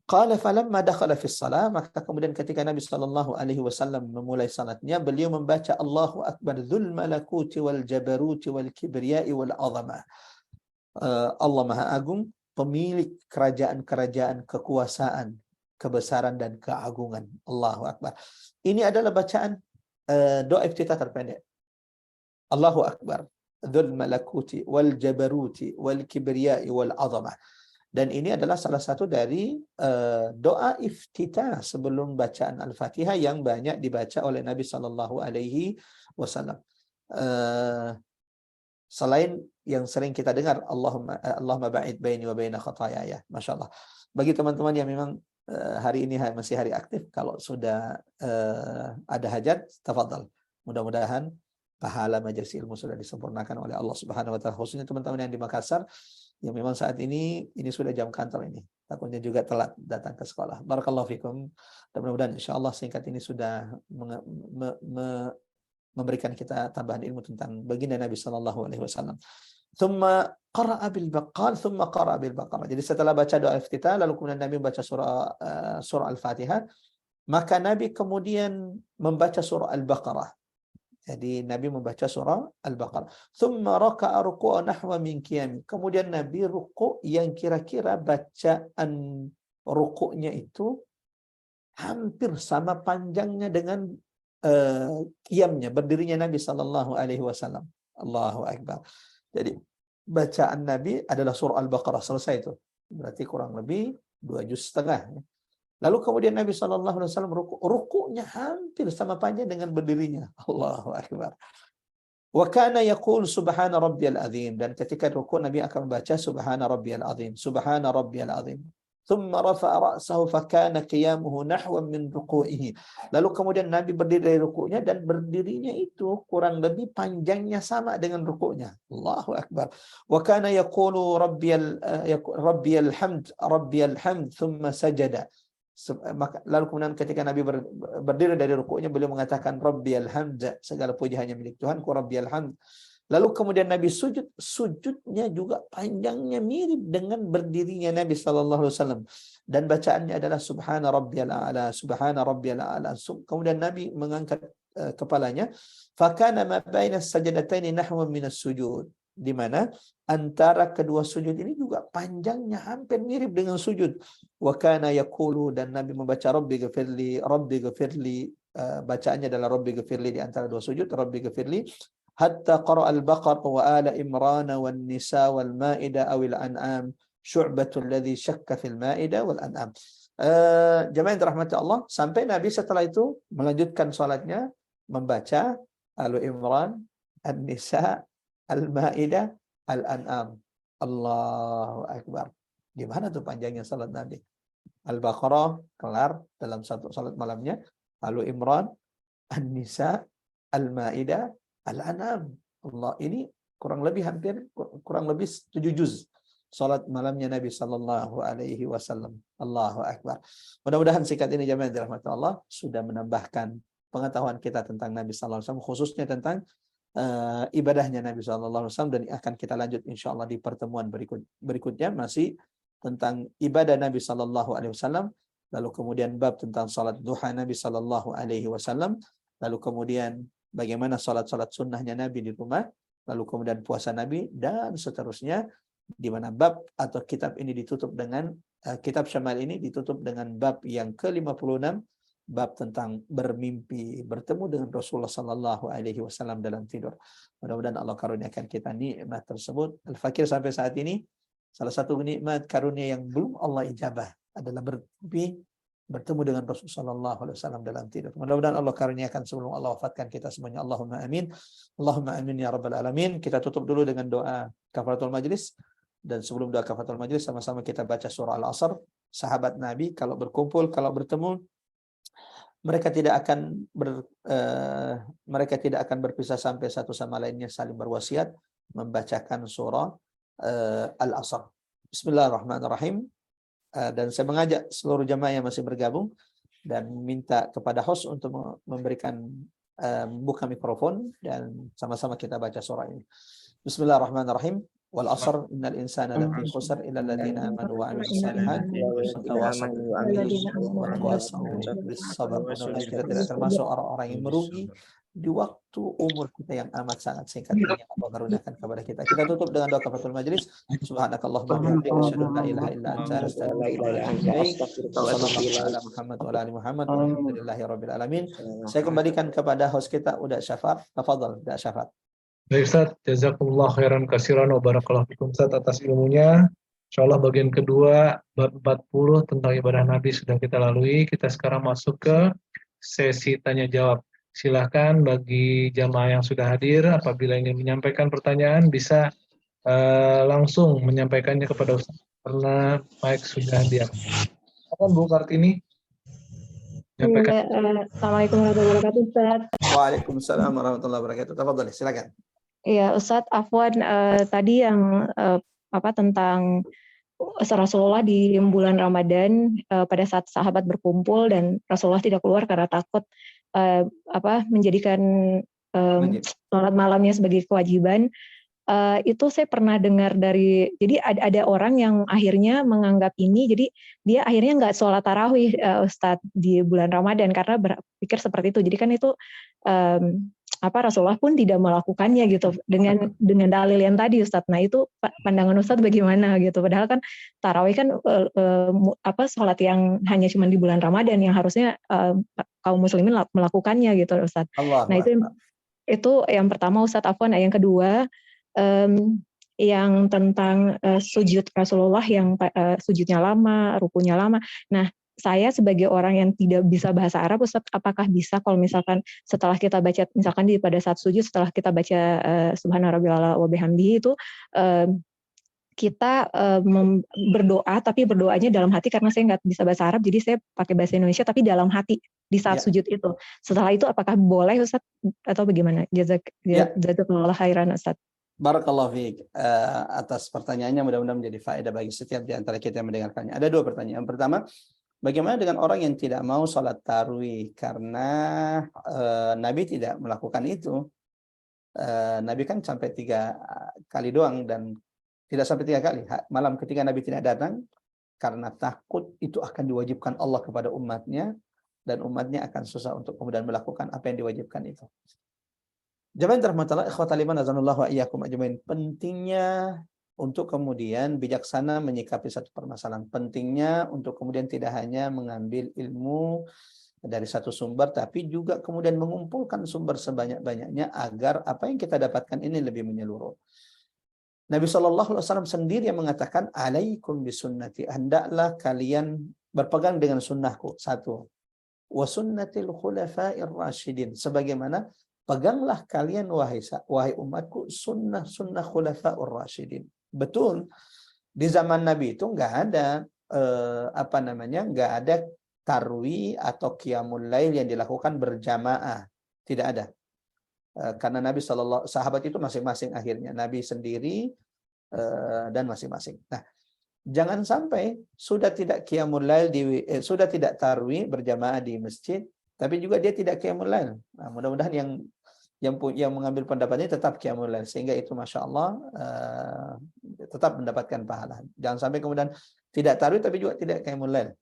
Qala falamma dakhala fi shalah, maka kemudian ketika Nabi Sallallahu Alaihi Wasallam memulai salatnya, beliau membaca Allahu Akbar dzul malakuti wal jabaruti wal kibriyai wal azamah. Allah Maha Agung, pemilik kerajaan-kerajaan, kekuasaan, kebesaran dan keagungan. Allahu Akbar. Ini adalah bacaan doa iftitah terpendek. Allahu Akbar dzul malakuti wal jabaruti wal kibriyai wal azamah. Dan ini adalah salah satu dari doa iftitah sebelum bacaan Al-Fatihah yang banyak dibaca oleh Nabi Sallallahu Alaihi Wasallam. Selain yang sering kita dengar, Allahumma ba'id baini wa baina khataayaya. Masya Allah. Bagi teman-teman yang memang hari ini masih hari aktif, kalau sudah ada hajat, tafadhal. Mudah-mudahan pahala majelis ilmu sudah disempurnakan oleh Allah Subhanahu wa taala, khususnya teman-teman yang di Makassar yang memang saat ini sudah jam kantor ini. Takutnya juga telat datang ke sekolah. Barakallahu fikum. Dan mudah-mudahan insyaallah singkat ini sudah memberikan kita tambahan ilmu tentang baginda Nabi sallallahu alaihi wasallam. Thumma qara'a bil Baqarah, thumma qara'a bil Baqarah. Jadi setelah baca doa iftitah lalu kemudian Nabi membaca surah Al-Fatihah, maka Nabi kemudian membaca surah Al-Baqarah. Jadi Nabi membaca surah Al-Baqarah. Thumma raka'a ruku'an nahwa min qiyam. Kemudian Nabi ruku' yang kira-kira bacaan ruku'nya itu hampir sama panjangnya dengan qiyamnya, berdirinya Nabi sallallahu alaihi wasallam. Allahu Akbar. Jadi bacaan Nabi adalah surah Al-Baqarah, selesai itu. Berarti kurang lebih 2 juz setengah. Lalu kemudian Nabi SAW ruku'nya hampir sama panjang dengan berdirinya. Allahu Akbar. Wa kana yaqul subhana rabbiyal azim. Dan ketika ruku' Nabi akan membaca subhana rabbiyal azim. Subhana rabbiyal azim. Thumma rafa'a ra'sahu fa kana qiyamuhu nahwan min ruku'ihi. Lalu kemudian Nabi berdiri dari ruku'nya dan berdirinya itu kurang lebih panjangnya sama dengan ruku'nya. Allahu Akbar. Wa kana yaqulu rabbiyal hamd thumma sajada. Lalu kemudian ketika Nabi berdiri dari rukuknya, beliau mengatakan Rabbiyal hamd, segala puji hanya milik Tuhanku, Rabbiyal hamd. Lalu kemudian Nabi sujudnya juga panjangnya mirip dengan berdirinya Nabi sallallahu alaihi wasallam, dan bacaannya adalah subhana rabbiyal a'la, subhana rabbiyal a'la. Kemudian Nabi mengangkat kepalanya, fakana ma baina sajadataini nahwan min as-sujud, di mana antara kedua sujud ini juga panjangnya hampir mirip dengan sujud. Wa kana yaqulu, dan Nabi membaca Rabbi ghafirli, Rabbi ghafirli, bacaannya adalah Rabbi ghafirli di antara dua sujud, Rabbi ghafirli, hatta qara'a al-Baqarah wa ala Imran wan Nisa wal Maidah awil An'am, syu'batul ladzi syakka fil Maidah wal An'am. Jemaah yang dirahmati Allah, sampai Nabi setelah itu melanjutkan salatnya membaca Al-Imran, An-Nisa, Al-Maidah, Al-An'am. Allahu Akbar. Gimana tuh panjangnya salat Nabi? Al-Baqarah kelar dalam satu salat malamnya, lalu Imran, An-Nisa, Al-Maidah, Al-An'am. Allah, ini kurang lebih 7 juz salat malamnya Nabi sallallahu alaihi wasallam. Allahu Akbar. Mudah-mudahan singkat ini jemaah yang dirahmati Allah sudah menambahkan pengetahuan kita tentang Nabi sallallahu alaihi wasallam, khususnya tentang ibadahnya Nabi SAW, dan akan kita lanjut insyaallah di pertemuan berikutnya masih tentang ibadah Nabi SAW, lalu kemudian bab tentang salat duha Nabi SAW, lalu kemudian bagaimana salat-salat sunnahnya Nabi di rumah, lalu kemudian puasa Nabi, dan seterusnya, di mana bab atau kitab ini ditutup dengan kitab Syama'il ini ditutup dengan bab yang ke-56, bab tentang bermimpi bertemu dengan Rasulullah sallallahu alaihi wasallam dalam tidur. Mudah-mudahan Allah karuniakan kita nikmat tersebut. Al-Fakir sampai saat ini salah satu nikmat karunia yang belum Allah ijabah adalah bermimpi bertemu dengan Rasulullah sallallahu alaihi wasallam dalam tidur. Mudah-mudahan Allah karuniakan sebelum Allah wafatkan kita semuanya. Allahumma amin. Allahumma amin ya rabbal alamin. Kita tutup dulu dengan doa kafaratul majlis. Dan sebelum doa kafaratul majlis, sama-sama kita baca surah Al-Asr. Sahabat Nabi kalau berkumpul, kalau bertemu, mereka tidak akan berpisah sampai satu sama lainnya saling berwasiat membacakan surah Al-Asr. Bismillahirrahmanirrahim. Dan saya mengajak seluruh jamaah yang masih bergabung dan minta kepada host untuk memberikan buka mikrofon dan sama-sama kita baca surah ini. Bismillahirrahmanirrahim. Wal asr innal insana lafi khusr illa alladziina aamanu wa 'amilus shalihaat wa tawassaw bis sabr. Mudah-mudahan kita tidak termasuk orang-orang yang merugi di waktu umur kita yang amat sangat singkat ini yang Allah karuniakan kepada kita. Kita tutup dengan doa kafaratul majlis. Subhanakallahumma wa bihamdika asyhadu an la ilaha illa anta astaghfiruka wa atubu ilaik. Sallallahu ala Muhammad wa ala ali Muhammad walhamdulillahi rabbil alamin. Saya kembalikan kepada host kita Uda Syafar. Tafadhal Uda Syafar. Baik Ustaz, jazakumullah khairan katsiran wa barakallahu fikum Ustaz atas ilmunya. Insyaallah bagian kedua bab 40 tentang ibadah Nabi sudah kita lalui. Kita sekarang masuk ke sesi tanya jawab. Silahkan bagi jamaah yang sudah hadir apabila ingin menyampaikan pertanyaan bisa langsung menyampaikannya kepada Ustaz karena mic sudah diaktifkan. Apa Bu Kartini? Assalamualaikum warahmatullahi wabarakatuh Ustaz. Waalaikumsalam warahmatullahi wabarakatuh. Tafadhal, silakan. Iya Ustaz, afwan tadi yang tentang Rasulullah di bulan Ramadan pada saat sahabat berkumpul dan Rasulullah tidak keluar karena takut menjadikan sholat malamnya sebagai kewajiban. Itu saya pernah dengar jadi ada orang yang akhirnya menganggap ini, jadi dia akhirnya nggak sholat tarawih Ustadz di bulan Ramadan karena berpikir seperti itu. Jadi kan itu Rasulullah pun tidak melakukannya gitu dengan dalil yang tadi Ustadz. Nah itu pandangan Ustadz bagaimana gitu? Padahal kan tarawih kan sholat yang hanya cuma di bulan Ramadan yang harusnya kaum muslimin melakukannya gitu Ustadz. Nah itu yang pertama Ustadz afwan. Yang kedua yang tentang sujud Rasulullah yang sujudnya lama, rukunya lama. Nah, saya sebagai orang yang tidak bisa bahasa Arab, Ustaz, apakah bisa kalau misalkan setelah kita baca, misalkan pada saat sujud, setelah kita baca Subhana rabbiyal wa bihamdihi itu kita berdoa, tapi berdoanya dalam hati karena saya nggak bisa bahasa Arab, jadi saya pakai bahasa Indonesia, tapi dalam hati di saat sujud itu. Setelah itu apakah boleh Ustaz atau bagaimana? Jazakallahu khairan Ustaz. Barakallahu fiik atas pertanyaannya, mudah-mudahan menjadi faedah bagi setiap di antara kita yang mendengarkannya. Ada dua pertanyaan. Yang pertama, bagaimana dengan orang yang tidak mau sholat tarawih karena Nabi tidak melakukan itu? Nabi kan sampai 3 kali doang dan tidak sampai 3 kali. Malam ketika Nabi tidak datang karena takut itu akan diwajibkan Allah kepada umatnya dan umatnya akan susah untuk kemudian melakukan apa yang diwajibkan itu. Jamaah rahmatullah ikhwatal iman azanullah wa iyyakum ajmain. Pentingnya untuk kemudian bijaksana menyikapi satu permasalahan. Pentingnya untuk kemudian tidak hanya mengambil ilmu dari satu sumber, tapi juga kemudian mengumpulkan sumber sebanyak-banyaknya agar apa yang kita dapatkan ini lebih menyeluruh. Nabi SAW sendiri yang mengatakan, alaikum bisunnati, hendaklah kalian berpegang dengan sunnahku. Satu, wa sunnatil khulafa'ir rasyidin, sebagaimana peganglah kalian wahai umatku sunnah khulafa'ur rasyidin. Betul, di zaman Nabi itu nggak ada nggak ada tarwi atau qiyamul lail yang dilakukan berjamaah, tidak ada. Karena Nabi sahabat itu masing-masing, akhirnya Nabi sendiri dan masing-masing. Nah, jangan sampai sudah tidak qiyamul lail sudah tidak tarwi berjamaah di masjid, tapi juga dia tidak qiyamul lail. Nah, mudah-mudahan yang mengambil pendapat ini tetap qiyamul lail, sehingga itu masya Allah tetap mendapatkan pahala. Jangan sampai kemudian tidak tarawih tapi juga tidak qiyamul lail.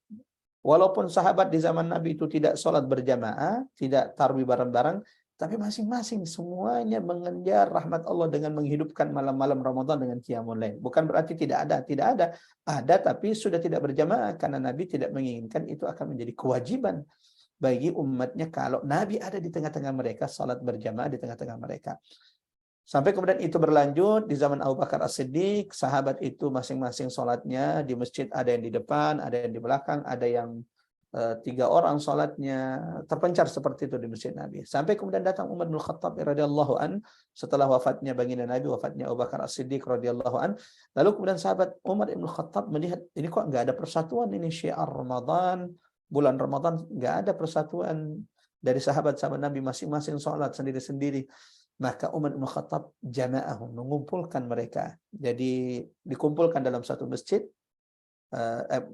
Walaupun sahabat di zaman Nabi itu tidak sholat berjamaah, tidak tarawih bareng-bareng, Tapi masing-masing semuanya mengejar rahmat Allah dengan menghidupkan malam-malam Ramadan dengan qiyamul lail. Bukan berarti tidak ada, tidak ada. Ada tapi sudah tidak berjamaah karena Nabi tidak menginginkan itu akan menjadi kewajiban bagi umatnya kalau Nabi ada di tengah-tengah mereka, salat berjamaah di tengah-tengah mereka. Sampai kemudian itu berlanjut di zaman Abu Bakar As-Siddiq, sahabat itu masing-masing salatnya di masjid, ada yang di depan, ada yang di belakang, ada yang 3 orang salatnya terpencar seperti itu di masjid Nabi. Sampai kemudian datang Umar bin Khattab radhiyallahu an setelah wafatnya baginda Nabi, wafatnya Abu Bakar As-Siddiq radhiyallahu an. Lalu kemudian sahabat Umar bin Khattab melihat ini kok enggak ada persatuan, ini syiar Ramadan, bulan Ramadan enggak ada persatuan dari sahabat-sahabat Nabi, masing-masing salat sendiri-sendiri. Maka Umar bin Khattab jama'ahum, mengumpulkan mereka. Jadi dikumpulkan dalam satu masjid,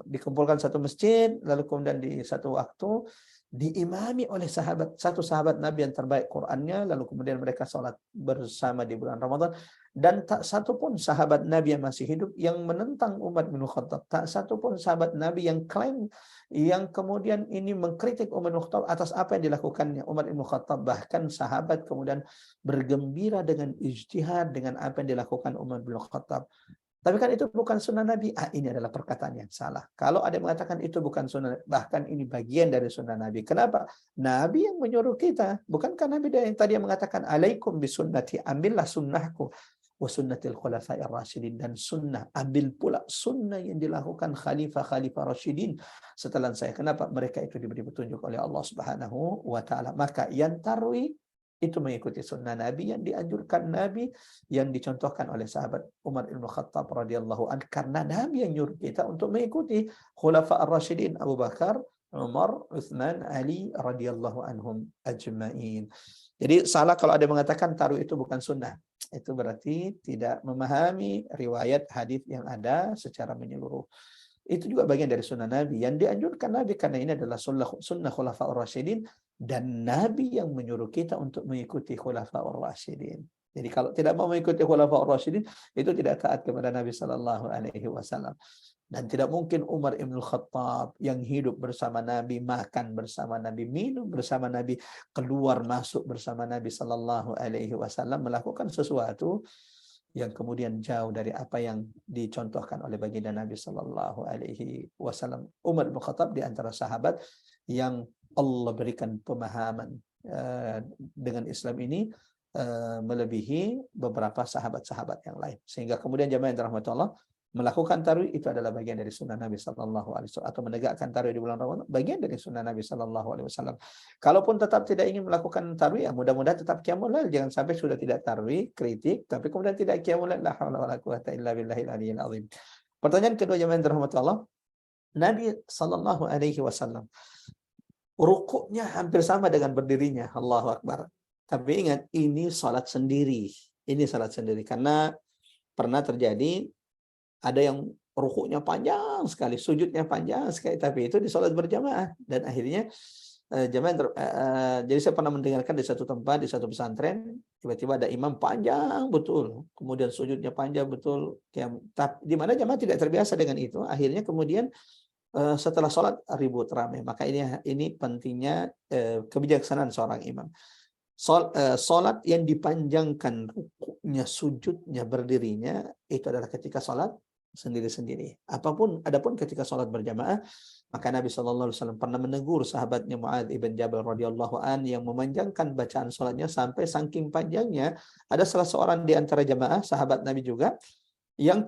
dikumpulkan satu masjid, lalu kemudian di satu waktu diimami oleh satu sahabat Nabi yang terbaik Qur'annya, lalu kemudian mereka sholat bersama di bulan Ramadan, dan tak satu pun sahabat Nabi yang masih hidup yang menentang Umar bin Khattab, tak satu pun sahabat Nabi yang klaim, yang kemudian ini mengkritik Umar bin Khattab atas apa yang dilakukannya Umar bin Khattab. Bahkan sahabat kemudian bergembira dengan ijtihad dengan apa yang dilakukan Umar bin Khattab. Tapi kan itu bukan sunnah Nabi. Ini adalah perkataan yang salah. Kalau ada yang mengatakan itu bukan sunnah, bahkan ini bagian dari sunnah Nabi. Kenapa? Nabi yang menyuruh kita. Bukankah Nabi yang tadi yang mengatakan, alaikum bisunnati, ambillah sunnahku, wa sunnatil khulafa'ir rasyidin, dan sunnah, ambil pula sunnah yang dilakukan khalifah-khalifah rasyidin setelah saya. Kenapa? Mereka itu diberi petunjuk oleh Allah Subhanahu wa taala. Maka yang tarwi itu mengikuti sunnah Nabi, yang dianjurkan Nabi, yang dicontohkan oleh sahabat Umar bin Khattab radhiyallahu an, karena Nabi yang nyuruh kita untuk mengikuti khulafa ar-rasyidin Abu Bakar, Umar, Utsman, Ali radhiyallahu anhum ajma'in. Jadi salah kalau ada yang mengatakan taruh itu bukan sunnah. Itu berarti tidak memahami riwayat hadis yang ada secara menyeluruh. Itu juga bagian dari sunnah Nabi yang dianjurkan Nabi, karena ini adalah sunnah khulafaur rasyidin, dan Nabi yang menyuruh kita untuk mengikuti khulafaur rasyidin. Jadi kalau tidak mau mengikuti khulafaur rasyidin, itu tidak taat kepada Nabi sallallahu alaihi wasallam. Dan tidak mungkin Umar ibn Khattab yang hidup bersama Nabi, makan bersama Nabi, minum bersama Nabi, keluar masuk bersama Nabi sallallahu alaihi wasallam melakukan sesuatu yang kemudian jauh dari apa yang dicontohkan oleh baginda Nabi sallallahu alaihi wasallam. Umar bin Khattab di antara sahabat yang Allah berikan pemahaman dengan Islam ini melebihi beberapa sahabat-sahabat yang lain. Sehingga kemudian jamaah yang dirahmati Allah, melakukan tarawih itu adalah bagian dari sunnah Nabi sallallahu alaihi wasallam, atau menegakkan tarawih di bulan Ramadan bagian dari sunnah Nabi sallallahu alaihi wasallam. Kalaupun tetap tidak ingin melakukan tarawih, ya mudah-mudahan tetap qiyamul lail. Jangan sampai sudah tidak tarawih, kritik, tapi kemudian tidak qiyamul lail. La haula wala quwata illa billahil aliyyil azim. Pertanyaan kedua jemaah yang dirahmati Allah, Nabi sallallahu alaihi wasallam rukuknya hampir sama dengan berdirinya. Allahu akbar. Tapi ingat, ini salat sendiri. Ini salat sendiri karena pernah terjadi ada yang rukuknya panjang sekali, sujudnya panjang sekali, tapi itu di sholat berjamaah. Dan akhirnya jadi saya pernah mendengarkan di satu tempat, di satu pesantren, tiba-tiba ada imam panjang betul, kemudian sujudnya panjang betul, di mana jamaah tidak terbiasa dengan itu. Akhirnya kemudian setelah sholat ribut ramai. Maka ini pentingnya kebijaksanaan seorang imam. Sholat yang dipanjangkan rukuknya, sujudnya, berdirinya, itu adalah ketika sholat sendiri-sendiri. Adapun ketika sholat berjamaah, maka Nabi SAW pernah menegur sahabatnya Mu'adz ibn Jabal radhiyallahu an yang memanjangkan bacaan sholatnya sampai saking panjangnya, ada salah seorang di antara jamaah sahabat Nabi juga yang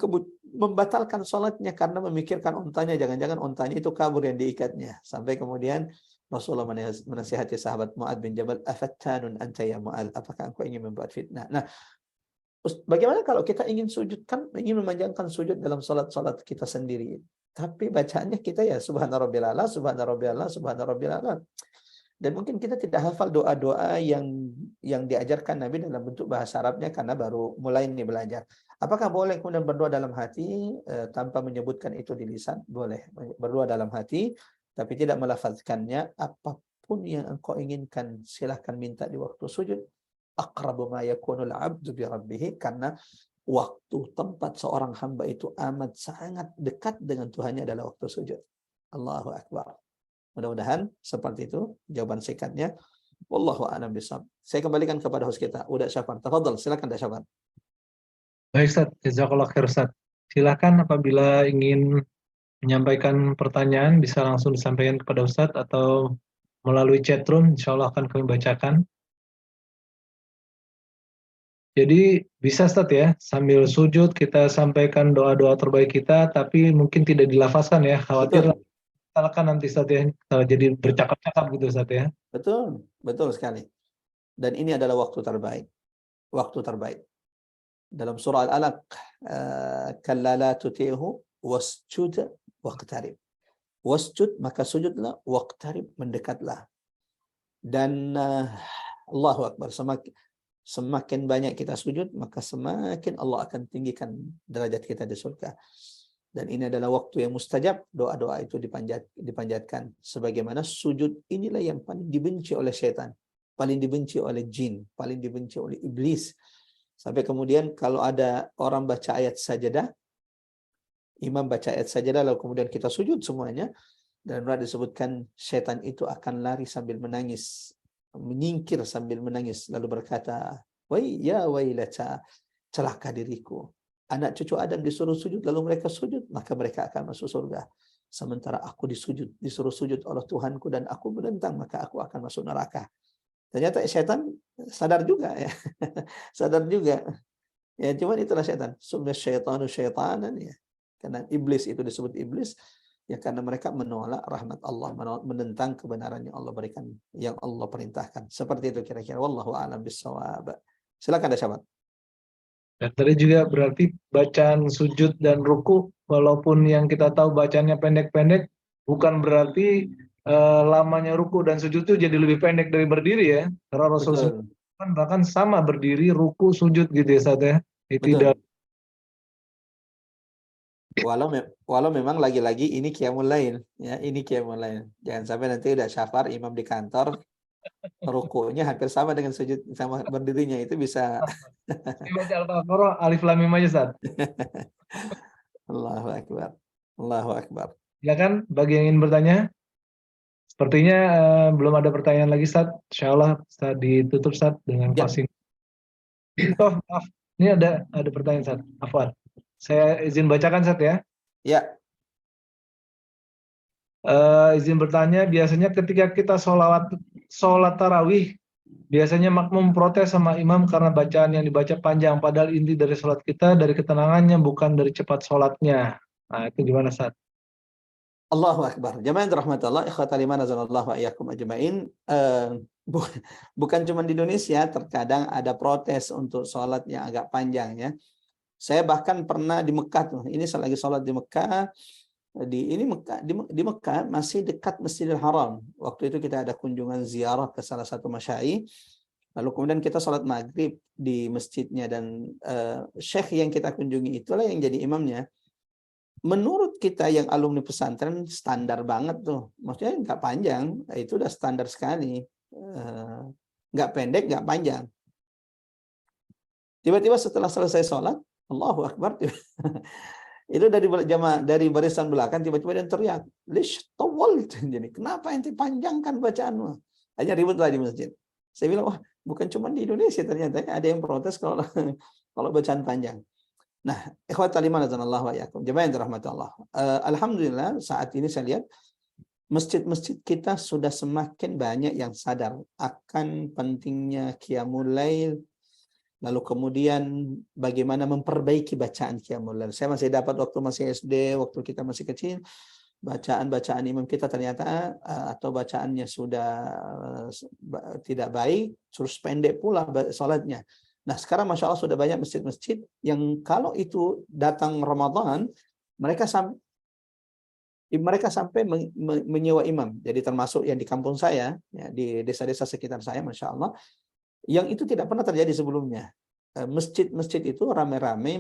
membatalkan sholatnya karena memikirkan untanya, jangan-jangan untanya itu kabur yang diikatnya. Sampai kemudian Rasulullah menasihati sahabat Mu'adz bin Jabal, afattanun anta ya Mu'adz, apakah engkau ingin membuat fitnah? Nah, bagaimana kalau kita ingin memanjangkan sujud dalam salat-salat kita sendiri, tapi bacaannya kita ya subhana rabbil a'la, subhana rabbil a'la, subhana rabbil a'la. Dan mungkin kita tidak hafal doa-doa yang diajarkan Nabi dalam bentuk bahasa Arabnya karena baru mulai ini belajar. Apakah boleh kemudian berdoa dalam hati tanpa menyebutkan itu di lisan? Boleh berdoa dalam hati, tapi tidak melafazkannya. Apapun yang engkau inginkan, silahkan minta di waktu sujud. Aqrabu ma yakunul 'abdu bi rabbih, karena waktu tempat seorang hamba itu amat sangat dekat dengan Tuhannya adalah waktu sujud. Allahu akbar. Mudah-mudahan seperti itu jawaban singkatnya. Wallahu a'lam bishawab. Saya kembalikan kepada host kita, Uda Syafar. Tafadhal, silakan Uda Syafar. Baik Ustaz, jazakallah khair Ustaz. Silakan apabila ingin menyampaikan pertanyaan bisa langsung disampaikan kepada Ustaz atau melalui chat room, insya Allah akan kami bacakan. Jadi bisa Ustaz ya, sambil sujud kita sampaikan doa-doa terbaik kita, tapi mungkin tidak dilafazkan ya, khawatir Betul, misalkan nanti Ustaz ya, jadi bercakap-cakap gitu Ustaz ya. betul, betul sekali. Dan ini adalah waktu terbaik. Waktu terbaik. Dalam surah Al-Alaq, kalla la tuti'hu wasjud waqtarib. Wasjud, maka sujudlah, waqtarib, mendekatlah. Dan Allahu Akbar, semakin banyak kita sujud, maka semakin Allah akan tinggikan derajat kita di surga. Dan ini adalah waktu yang mustajab, doa-doa itu dipanjatkan. Sebagaimana sujud inilah yang paling dibenci oleh syaitan, paling dibenci oleh jin, paling dibenci oleh iblis. Sampai kemudian kalau ada orang baca ayat sajadah, imam baca ayat sajadah, lalu kemudian kita sujud semuanya, dan disebutkan syaitan itu akan lari sambil menangis, menyingkir sambil menangis, lalu berkata, wailata, celaka diriku. Anak cucu Adam disuruh sujud, lalu mereka sujud, maka mereka akan masuk surga. Sementara aku disuruh sujud oleh Tuhanku dan aku menentang, maka aku akan masuk neraka. Ternyata syaitan sadar juga ya. Sadar juga. Ya, cuman itulah syaitan. Summa syaitanu syaitanan ya. Karena iblis itu disebut iblis ya karena mereka menolak rahmat Allah, menentang kebenaran yang Allah berikan, yang Allah perintahkan. Seperti itu kira-kira. Wallahu a'lam bishawab. Silakan ada syabat. Dan tadi juga berarti bacaan sujud dan ruku, walaupun yang kita tahu bacanya pendek-pendek, bukan berarti lamanya ruku dan sujud itu jadi lebih pendek dari berdiri ya. Karena Rasulullah Betul. kan bahkan sama berdiri, ruku, sujud gitu ya Ustaz ya. Tidak. Betul. Walau memang lagi-lagi ini qiyamul lail ya, ini qiyamul lail. Jangan sampai nanti udah syafar imam di kantor rukunya hampir sama dengan sujud sama berdirinya, itu bisa. Baca Al-Baqarah alif lam mim aja Ustaz. Allahu akbar. Allahu akbar. Ya kan, bagi yang ingin bertanya, sepertinya belum ada pertanyaan lagi Ustaz. Insyaallah Ustaz ditutup Ustaz dengan Ya. closing. Oh, maaf. Ini ada pertanyaan Ustaz. Afwan. Saya izin bacakan Ustaz ya. Ya. Izin bertanya, biasanya ketika kita sholat tarawih, biasanya makmum protes sama imam karena bacaan yang dibaca panjang, padahal inti dari sholat kita dari ketenangannya, bukan dari cepat sholatnya. Nah, itu gimana Ustaz? Allahu akbar. Jamaah yang dirahmati Allah, ikhwatal iman azanallahu wa iyyakum ajmain. Bukan cuma di Indonesia, terkadang ada protes untuk sholat yang agak panjang ya. Saya bahkan pernah di Mekah tuh. Ini saya lagi sholat di Mekah. Di Mekah masih dekat Masjidil Haram. Waktu itu kita ada kunjungan ziarah ke salah satu masyayikh. Lalu kemudian kita sholat maghrib di masjidnya, dan syekh yang kita kunjungi itulah yang jadi imamnya. Menurut kita yang alumni pesantren standar banget tuh, maksudnya nggak panjang, itu udah standar sekali, nggak pendek nggak panjang. Tiba-tiba setelah selesai sholat, Allahu Akbar, itu dari barisan belakang tiba-tiba dia teriak, lish tawal, jadi kenapa ente panjangkan bacaanmu? Hanya ribut lah di masjid. Saya bilang, wah bukan cuma di Indonesia ternyata ada yang protes kalau bacaan panjang. Nah, ikhwatal iman azanallahu wa iyyakum, jemaah yang dirahmati Allah. Alhamdulillah saat ini saya lihat masjid-masjid kita sudah semakin banyak yang sadar akan pentingnya qiyamul lail, lalu kemudian bagaimana memperbaiki bacaan qiyamul lail. Saya masih dapat waktu masih SD, waktu kita masih kecil, bacaan imam kita ternyata atau bacaannya sudah tidak baik, terus pendek pula salatnya. Nah, sekarang Masya Allah sudah banyak masjid-masjid yang kalau itu datang Ramadan, mereka sampai menyewa imam. Jadi termasuk yang di kampung saya, ya, di desa-desa sekitar saya, Masya Allah, yang itu tidak pernah terjadi sebelumnya. Masjid-masjid itu rame-rame,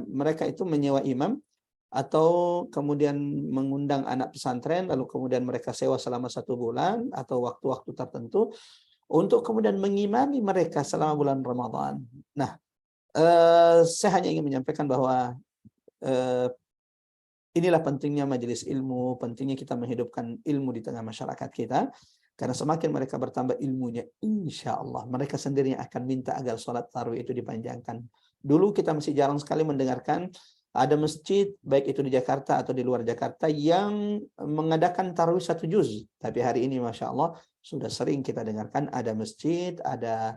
mereka itu menyewa imam, atau kemudian mengundang anak pesantren, lalu kemudian mereka sewa selama 1 bulan, atau waktu-waktu tertentu, untuk kemudian mengimami mereka selama bulan Ramadan. Nah, saya hanya ingin menyampaikan bahwa inilah pentingnya majelis ilmu, pentingnya kita menghidupkan ilmu di tengah masyarakat kita. Karena semakin mereka bertambah ilmunya, insya Allah mereka sendiri yang akan minta agar sholat tarawih itu dipanjangkan. Dulu kita masih jarang sekali mendengarkan ada masjid, baik itu di Jakarta atau di luar Jakarta, yang mengadakan tarawih 1 juz. Tapi hari ini Masya Allah sudah sering kita dengarkan ada masjid, ada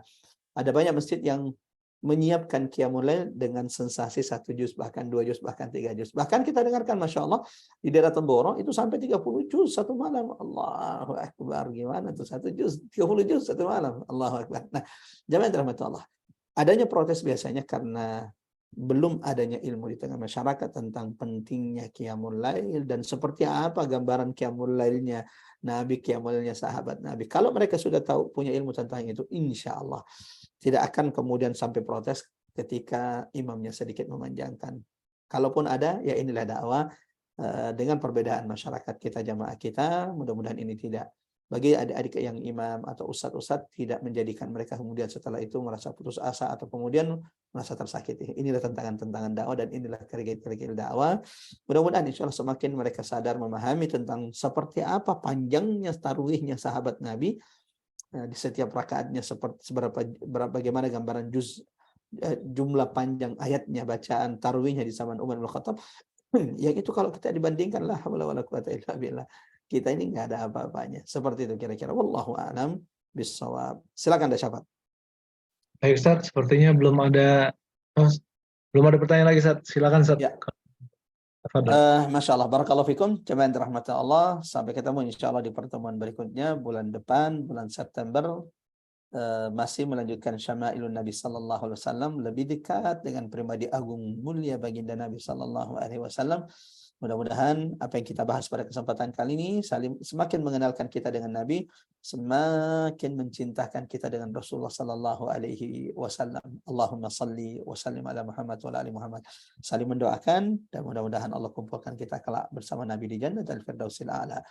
banyak masjid yang menyiapkan qiyamul lail dengan sensasi 1 juz, bahkan 2 juz, bahkan 3 juz. Bahkan kita dengarkan Masya Allah di daerah Temboro itu sampai 30 juz satu malam. Allahu Akbar, gimana tuh 1 juz, 30 juz satu malam. Allahu Akbar. Nah, jamaah rahmat Allah. Adanya protes biasanya karena belum adanya ilmu di tengah masyarakat tentang pentingnya qiyamul lail dan seperti apa gambaran qiyamul lailnya Nabi, qiyamul lailnya sahabat Nabi. Kalau mereka sudah tahu, punya ilmu tentang itu, insya Allah tidak akan kemudian sampai protes ketika imamnya sedikit memanjangkan. Kalaupun ada, ya inilah dakwah dengan perbedaan masyarakat kita, jamaah kita. Mudah-mudahan ini tidak, bagi adik-adik yang imam atau ustadz-ustadz, tidak menjadikan mereka kemudian setelah itu merasa putus asa atau kemudian merasa tersakiti. Inilah tantangan-tantangan dakwah dan inilah kerikil-kerikil dakwah. Mudah-mudahan insya Allah semakin mereka sadar memahami tentang seperti apa panjangnya tarawihnya sahabat Nabi, di setiap rakaatnya seperti bagaimana gambaran jumlah panjang ayatnya, bacaan tarawihnya di zaman Umar bin Khattab. Yang itu kalau kita dibandingkan, la haula wala quwata illa billah, kita ini nggak ada apa-apanya. Seperti itu kira-kira. Wallahu a'lam bissawab. Silakan ada syafaat. Baik Ustaz, sepertinya belum ada pertanyaan lagi Ustaz. Silakan Ustaz. Ya. Masya Allah, barakallahu fikum, jemaah rahmat Allah. Sampai ketemu insya Allah di pertemuan berikutnya bulan depan, bulan September, masih melanjutkan Syama'ilun Nabi Sallallahu Alaihi Wasallam, lebih dekat dengan pribadi agung mulia baginda Nabi Sallallahu Alaihi Wasallam. Mudah-mudahan apa yang kita bahas pada kesempatan kali ini semakin mengenalkan kita dengan Nabi, semakin mencintakan kita dengan Rasulullah Sallallahu Alaihi Wasallam. Allahumma salli wa sallim ala Muhammad wa ali Muhammad. Saling mendoakan dan mudah-mudahan Allah kumpulkan kita kelak bersama Nabi di Jannatul Firdausil A'la.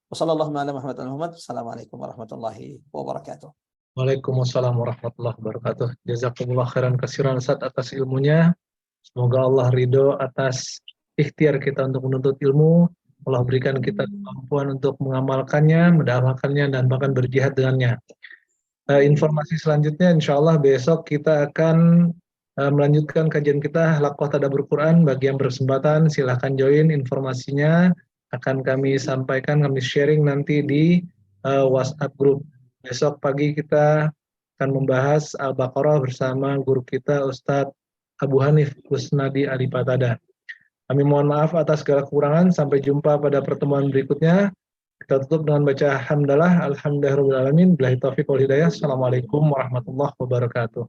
Wassalamualaikum warahmatullahi wabarakatuh. Assalamualaikum warahmatullahi wabarakatuh. Waalaikumsalam warahmatullahi wabarakatuh. Jazakumullah khairan katsiran Ustaz atas ilmunya. Semoga Allah ridho atas ikhtiar kita untuk menuntut ilmu. Allah berikan kita kemampuan untuk mengamalkannya, mendapatkannya, dan bahkan berjihad dengannya. Informasi selanjutnya, insya Allah besok kita akan melanjutkan kajian kita Halaqah Tadabbur Quran. Bagi yang berkesempatan, silahkan join. Informasinya akan kami sampaikan, kami sharing nanti di WhatsApp group. Besok pagi kita akan membahas Al-Baqarah bersama guru kita Ustadz Abu Hanif Kusnadi Alipatada. Kami mohon maaf atas segala kekurangan. Sampai jumpa pada pertemuan berikutnya. Kita tutup dengan baca hamdalah. Alhamdulillahirabbil alamin. Billahi taufiq wal hidayah. Assalamualaikum warahmatullahi wabarakatuh.